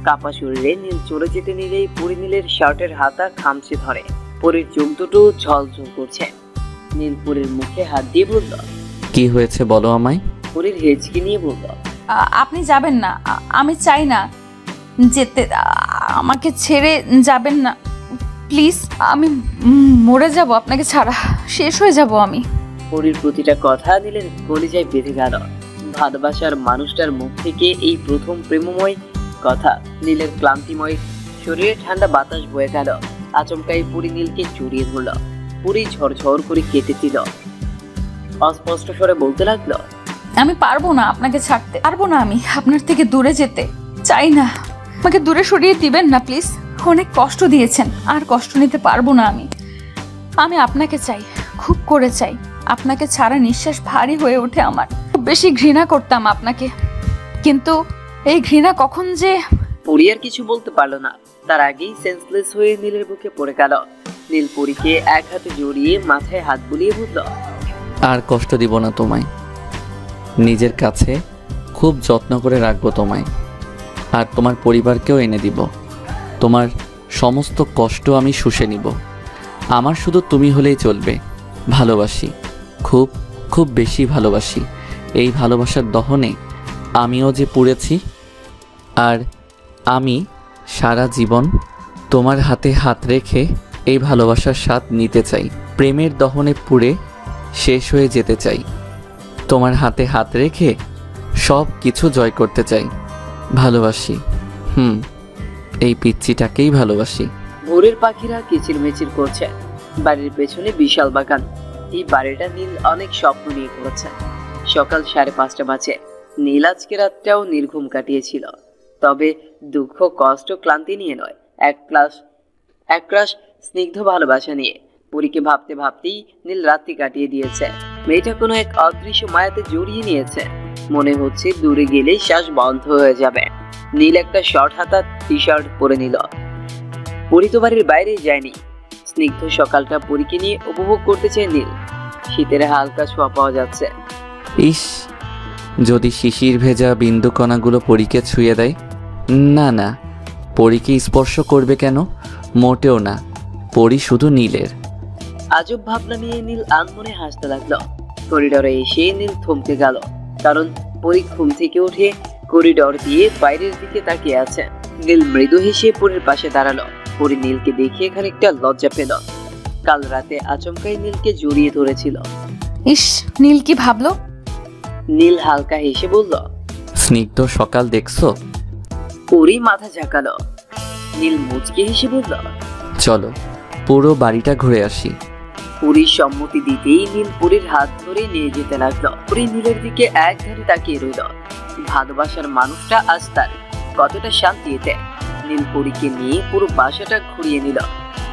কাপা শরীরে নীল চলে যেতে নিলেই পরি নীলের শার্টের হাতা খামচে ধরে। পরীর চোখ দুটো ঝলঝল করছে। নীল পরীর মুখে হাত দিয়ে বলল, কি হয়েছে বলো আমায়। পরীর হেঁচকি নিয়ে বলল, আপনি যাবেন না, আমি চাই না যেতে, আমাকে ছেড়ে যাবেন না প্লিজ, আমি মরে যাব আপনাকে ছাড়া, শেষ হয়ে যাব আমি। পরীর প্রতিটা কথা নীলের কলিজায় বেঁধে গেল। ভালোবাসার মানুষটার মুখ থেকে এই প্রথম প্রেমময় কথা। নীলের ক্লান্তিময় শরীরে ঠান্ডা বাতাস বয়ে গেল। আচমকাই পরি নীলকে জড়িয়ে ধরল। পরি ঝরঝর করে কেটে দিল। অস্পষ্ট স্বরে বলতে লাগলো, আমি পারবো না আপনাকে ছাড়তে, পারবো না আমি আপনার থেকে দূরে যেতে চাই না, আমাকে দূরে সরিয়ে দিবেন না প্লিজ, অনেক কষ্ট দিয়েছেন, আর কষ্ট নিতে পারবো না আমি আপনাকে চাই, খুব করে চাই। আপনাকে ছাড়া নিঃশ্বাস ভারী হয়ে ওঠে আমার, খুব বেশি ঘৃণা করতাম আপনাকে, কিন্তু এই ঘৃণা কখন যে। পরি আর কিছু বলতে পারলো না। তার আগেই সেন্সলেস হয়ে নীলের বুকে পড়ে গেল। নীল পরীকে এক হাতে জড়িয়ে মাথায় হাত বুলিয়ে বলল, আর কষ্ট দিব না তোমায়, নিজের কাছে খুব যত্ন করে রাখবো তোমায়, আর তোমার পরিবারকেও এনে দিব। তোমার সমস্ত কষ্ট আমি শুষে নিব, আমার শুধু তুমি হলেই চলবে। ভালোবাসি, খুব খুব বেশি ভালোবাসি। এই ভালোবাসার দহনে আমিও যে পুড়েছি, আর আমি সারা জীবন তোমার হাতে হাত রেখে এই ভালোবাসার স্বাদ নিতে চাই। প্রেমের দহনে পুড়ে শেষ হয়ে যেতে চাই, তোমার হাতে হাত রেখে সব কিছু জয় করতে চাই। ভালোবাসি, এই পিচ্চিটাকেই ভালোবাসি। ভোরের পাখিরা কিচিরমিচির করছে। বাড়ির পেছনে বিশাল বাগান। এই বাড়িটা নীল অনেক স্বপ্ন নিয়ে করেছে। সকাল 5:30 বাজে। নীল আজকে রাতটাও নির্ঘুম কাটিয়েছিল, তবে দুঃখ, কষ্ট, ক্লান্তি নিয়ে নয়, একরাশ স্নিগ্ধ ভালোবাসা নিয়ে। পরীকে ভাবতে ভাবতেই নীল রাত্রি কাটিয়ে দিয়েছে। মেয়েটা কোনো এক অদৃশ্য মায়াতে জড়িয়ে নিয়েছে। মনে হচ্ছে দূরে গেলেই শ্বাস বন্ধ হয়ে যাবে। নীল একটা শর্ট হাতা টি-শার্ট পরে নিল। পরি তো বাড়ির বাইরে যায়নি। স্নিগ্ধ সকালটা পরীকে নিয়ে উপভোগ করতে চায় নীল। শীতের হালকা ছোঁয়া পাওয়া যাচ্ছে। ইস, যদি শিশির ভেজা বিন্দু কণাগুলো পরীকে ছুঁয়ে দেয়। না না, পরীকে স্পর্শ করবে কেন? মোটেও না, পরি শুধু নীলের। আজব ভাবনা নিয়ে নীল আনমনে হাসতে লাগলো। করিডোরে এসে নীল থমকে গেল, কারণ পরি ঘুম থেকে উঠে করিডোর দিয়ে বাইরের দিকে তাকিয়ে আছে। নীল মৃদু হেসে পরির পাশে দাঁড়ালো। পরি নীলকে দেখে খানিকটা লজ্জা পেল। কাল রাতে আচমকাই নীলকে জড়িয়ে ধরেছিল। ইস, নীল কি ভাবলো? নীল হালকা হেসে বলল, স্নিগ্ধ সকাল দেখছো? পরি মাথা ঝাঁকালো। নীল মুচকে হেসে বলল, চলো পুরো বাড়িটা ঘুরে আসি। পরির সম্মতি দিতেই নীল পরির হাত ধরে নিয়ে যেতে লাগলো। পরি নীলের দিকে একধারে তাকিয়ে রইল। ভালোবাসার মানুষটা আজ তার কতটা শান্তি এতে। নীল পরীকে নিয়ে পুরো বাসাটা ঘুরিয়ে নিল।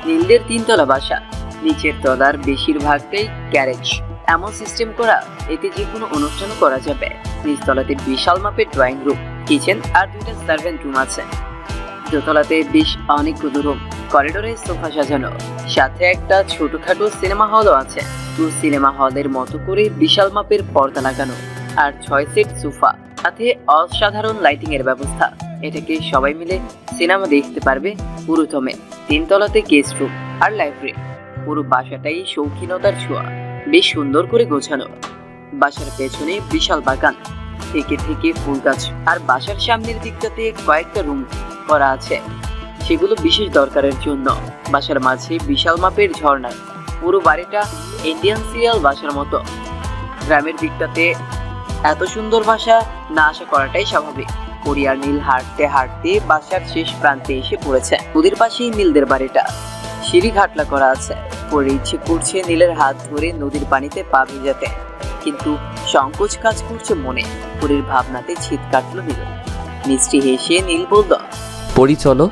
নীলদের 3 তলা বাসা, নিচের তলার বেশিরভাগটাই গ্যারেজ। এমন সিস্টেম করা, এতে যে কোনো অনুষ্ঠান করা যাবে। নিচতলাতে বিশাল মাপের ড্রয়িং রুম, কিচেন আর 2টা সার্ভেন্ট রুম আছে। দোতলাতে বেশ অনেকগুলো রুম, করিডোরে সোফা সাজানো, সাথে একটা ছোটখাটো সিনেমা হলও আছে। পুরো সিনেমা হলের মতো করে বিশাল মাপের পর্দা লাগানো, আর 6 সেট সোফা, সাথে অসাধারণ লাইটিং এর ব্যবস্থা। এটাকে সবাই মিলে সিনেমা দেখতে পারবে। পুরোতমে 3 তলাতে গেস্ট রুম আর লাইব্রেরি। পুরো বাসাটাই শৌখিনতার ছোঁয়া, বেশ সুন্দর করে গোছানো। বাসার পেছনে বিশাল বাগান, থেকে থেকে ফুল গাছ, আর বাসার সামনের দিকটাতে কয়েকটা রুম করা আছে, সেগুলো বিশেষ দরকারের জন্য। বাসার মাঝে বিশাল মাপের ঝর্ণা। পুরো বাড়িটা ইন্ডিয়ান সিরিয়াল বাসার মতো। গ্রামের দিকটাতে এত সুন্দর বাসা না আশা করাটাই স্বাভাবিক। পরি আর নীল হাঁটতে হাঁটতে বাসার শেষ প্রান্তে এসে পড়েছে। নদীর পাশেই নীলদের বাড়িটা, সিঁড়ি ঘাটলা করা আছে। পরি ইচ্ছে করছে নীলের হাত ধরে নদীর পানিতে পা ভিজাতে, কিন্তু সংকোচ কাজ করছে মনে। পরির ভাবনাতে ছিট কাটলো নীল। মিষ্টি হেসে নীল বলল, পরি চলো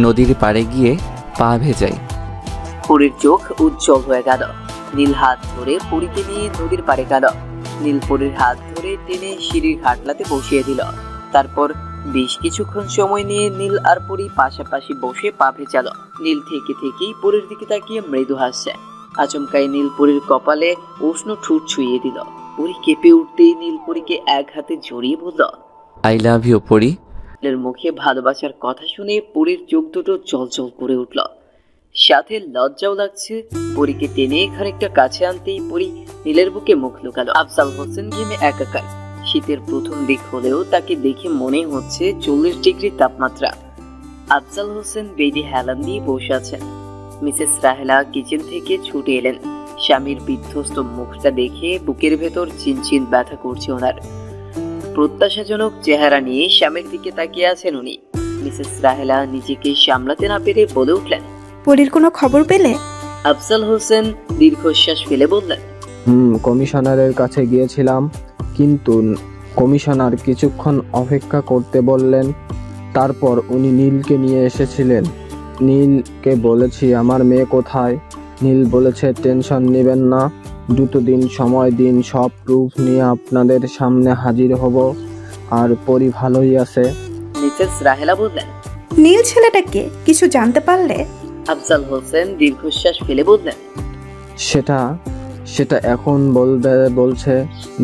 নদীর পাড়ে গিয়ে পা ভেজাই। পরির চোখ উজ্জ্বল হয়ে গেল। নীল হাত ধরে পরিকে নিয়ে নদীর পাড়ে গেল। নীল পরির হাত ধরে টেনে সিঁড়ির ঘাটলাতে বসিয়ে দিল। তারপর বেশ কিছুক্ষণ সময় নিয়ে নীল আর পরি পাশাপাশি বসে পা ভেজালো। নীল থেকে থেকেই পরির দিকে তাকিয়ে মৃদু হাসছে। আচমকাই নীল পরির কপালে উষ্ণ ঠোঁট ছুঁয়ে দিল। পরি কেঁপে উঠতেই নীল পরিকে এক হাতে জড়িয়ে বলল, আই লাভ ইউ পরি। নীলের মুখে ভালোবাসার কথা শুনে পরির চোখ দুটো জলজল করে উঠল, সাথে লজ্জাও লাগছে। পরিকে টেনে খানিকটা কাছে আনতেই পরি নীলের বুকে মুখ লুকালো। আফজাল হোসেন ঘেমে একাকার। শীতের প্রথম দিক হলেও তাকে দেখে মনে হচ্ছে 40 ডিগ্রি তাপমাত্রা। আফজাল হোসেন বেডে হেলান দিয়ে বসে আছেন। মিসেস রাহেলা কিচেন থেকে ছুটে এলেন। স্বামীর বিধ্বস্ত মুখটা দেখে বুকের ভেতর চিনচিন ব্যথা করছে ওনার। প্রত্যাশাজনক চেহারা নিয়ে স্বামীর দিকে তাকিয়ে আছেন উনি। মিসেস রাহেলা নিজেকে সামলাতে না পেরে বলে উঠলেন, পরির কোনো খবর পেলে? আফজাল হোসেন দীর্ঘশ্বাস ফেলে বললেন, কমিশনারের কাছে গিয়েছিলাম, কিন্তু কমিশনার কিছুক্ষণ অপেক্ষা করতে বললেন। তারপর উনি নীলকে নিয়ে এসেছিলেন। নীলকে বলেছি আমার মেয়ে কোথায়। নীল বলেছে টেনশন নেবেন না, 2 দিন সময় দিন, সব প্রুফ নিয়ে আপনাদের সামনে হাজির হব। আর পরি ভালোই আছে। মিসেস রাহেলা বললেন, নীল ছেলেটাকে কিছু জানতে পারলে? আফজাল হোসেন দীর্ঘশ্বাস ফেলে বললেন, সেটা এখন বলছে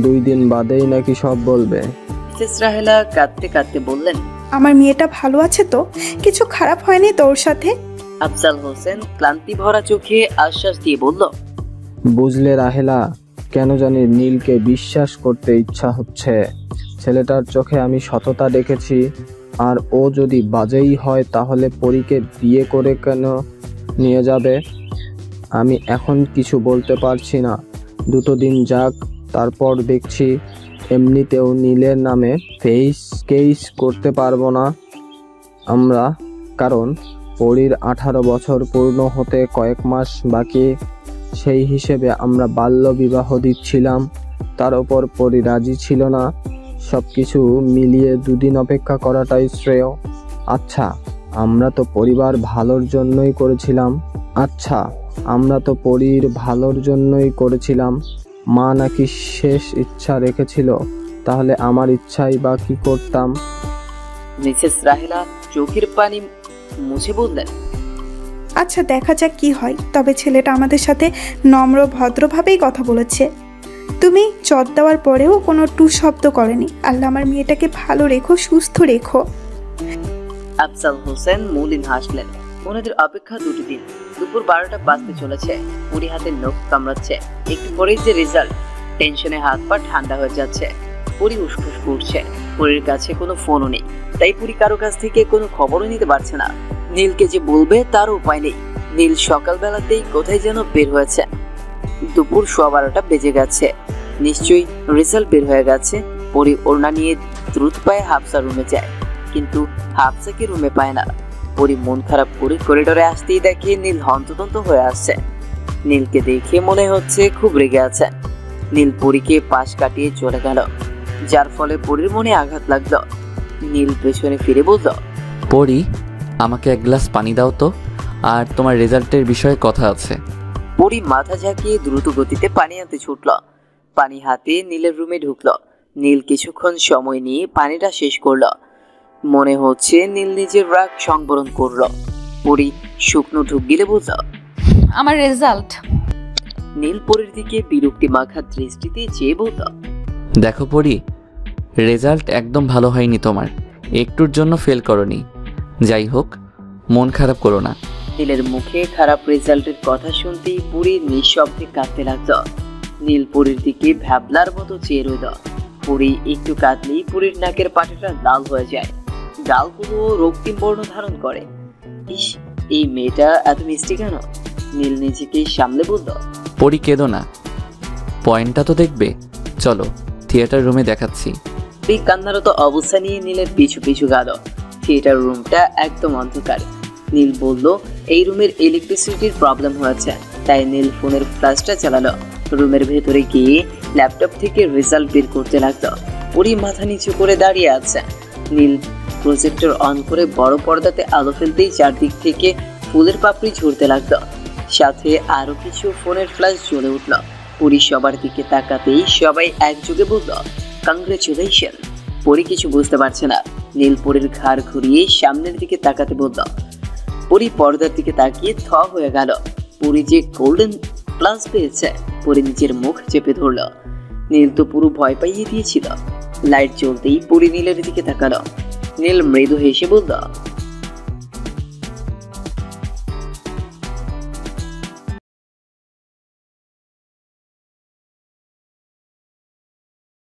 2 দিন বাদেই নাকি সব বলবে। মিসেস রাহেলা কাঁদতে কাঁদতে বললেন, আমার মেয়েটা ভালো আছে তো? কিছু খারাপ হয়নি তোর সাথে? আফজাল হোসেন ক্লান্তি ভরা চোখে আশ্বাস দিয়ে বলল, বুঝলে রাহেলা, কেন জানি নীলকে বিশ্বাস করতে ইচ্ছা হচ্ছে। ছেলেটার চোখে আমি সততা দেখেছি। আর ও যদি বাজেই হয় তাহলে পরীকে বিয়ে করে কেন নিয়ে যাবে? আমি এখন কিছু বলতে পারছি না। 2 দিন যাক, তারপর দেখছি। এমনিতেও নীলের নামে কেস করতে পারবো না আমরা, কারণ পরীর 18 বছর পূর্ণ হতে কয়েক মাস বাকি। সেই হিসেবে আমরা বাল্য বিবাহ দিচ্ছিলাম। তার উপর পরী রাজি ছিল না। সবকিছু মিলিয়ে 2 দিন অপেক্ষা করাটাই শ্রেয়। আচ্ছা, আমরা তো পরিবার ভালোর জন্যই করেছিলাম। মা নাকি শেষ ইচ্ছা রেখেছিল, তাহলে আমার ইচ্ছাই বা কি করতাম? মিসেস রাহেলা চোখের পানি মুছে বললেন, আচ্ছা, দেখা যাক কি হয়। তবে ছেলেটা আমাদের সাথে নম্র ভদ্রভাবেই কথা বলেছে। তুমি চট দেওয়ার পরেও কোনো টু শব্দ করেনি। আল্লাহ আমার মেয়েটাকে ভালো রেখো, সুস্থ রেখো। আফজাল হোসেন মলিন হাসলেন। ওনাদের অপেক্ষা 2 দিন। দুপুর 12টা বাজতে চলেছে। পুরি হাতে নখ কামড়াচ্ছে। একটু পরেই যে রেজাল্ট। টেনশনে হাত পা ঠান্ডা হয়ে যাচ্ছে। পুরি উসখুস করছে। পুরির কাছে কোনো ফোনও নেই, তাই পুরি কারো কাছ থেকে কোনো খবরও নিতে পারছে না। নীলকে যে বলবে তার উপায় নেই। নীল সকালবেলাতেই কোথায় যেন বের হয়েছে। দুপুর 12:15 বেজে গেছে। নিশ্চয়ই রেজাল্ট বের হয়ে গেছে। পরি ওড়না নিয়ে দ্রুত পায়ে হাফসা রুমে যায়, কিন্তু হাফসাকে রুমে পায় না। পরি মন খারাপ করে করিডোরে আসতেই দেখে নীল হন্তদন্ত হয়ে আসছে। নীলকে দেখে মনে হচ্ছে খুব রেগে আছে। নীল পরীকে পাশ কাটিয়ে চলে গেল, যার ফলে পরীর মনে আঘাত লাগলো। নীল পেছনে ফিরে বলল, পরি, আমাকে 1 গ্লাস পানি দাও তো, আর তোমার রেজাল্টের বিষয়ে কথা আছে। পরি মাথা ঝাঁকিয়ে দ্রুত গতিতে পানি আনতে ছুটল। পানি হাতে নীলের রুমে ঢুকলো। নীল কিছুক্ষণ সময় নিয়ে পানিটা শেষ করলো। মনে হচ্ছে নীল নিজের রাগ সংবরণ করলো। পরি শুকনো ঢুক গিলে বলল, আমার রেজাল্ট। নীল পরির দিকে বিরক্তি মাখা দৃষ্টিতে চেয়ে বলল, দেখো পরি, রেজাল্ট একদম ভালো হয়নি তোমার। একটুর জন্য ফেল করনি। যাই হোক, মন খারাপ করো না। নীলের মুখে খারাপ রেজাল্টের কথা শুনতেই পরি নিঃশব্দে কাঁদতে লাগলো। নীল পরির দিকে ভ্যাবলার মতো চেয়ে রইল। পরি একটু কাঁদলেই পরির নাকের পাটিটা লাল হয়ে যায়। গালগুলো রক্তিম বর্ণ ধারণ করে। ইস, এই মেয়েটা এত মিষ্টি কেন? নীল নিজেকে সামলে বলল, পরি কেঁদো না, পয়েন্টটা তো দেখবে। চলো, থিয়েটার রুমে দেখাচ্ছি। এই কান্নারত অবস্থা নিয়ে নীলের পিছু পিছু গেল। থিয়েটার রুমটা একদম অন্ধকার। নীল বলল, এই রুমের ইলেকট্রিসিটির প্রবলেম হয়েছে, তাই নীল ফোনের ফ্ল্যাশটা চালালো। রুমের ভেতরে গিয়ে ল্যাপটপ থেকে রেজাল্ট বের করতে লাগলো। পরি মাথা নিচু করে দাঁড়িয়ে আছে। নীল প্রজেক্টর অন করে বড় পর্দাতে আলো ফেলতেই চারদিক থেকে ফুলের পাপড়ি ঝরতে লাগলো। সাথে আরো কিছু ফোনের ফ্ল্যাশ জ্বলে উঠল। পরি সবার দিকে তাকাতেই সবাই একযোগে বলল, কংগ্রেচুলেশন। পরি কিছু বুঝতে পারছে না। নীল পরীর ঘাড় ঘুরিয়ে সামনের দিকে তাকাতে বলল। পরী পর্দার দিকে তাকিয়ে থ হয়ে গেল। পরী যে গোল্ডেন প্লাস পেয়েছে। পরী নিজের মুখ চেপে ধরল। নীল তো পুরো ভয় পাইয়ে দিয়েছিল। লাইট জ্বলতেই পরী নীলের দিকে তাকালো। নীল মৃদু হেসে বলল,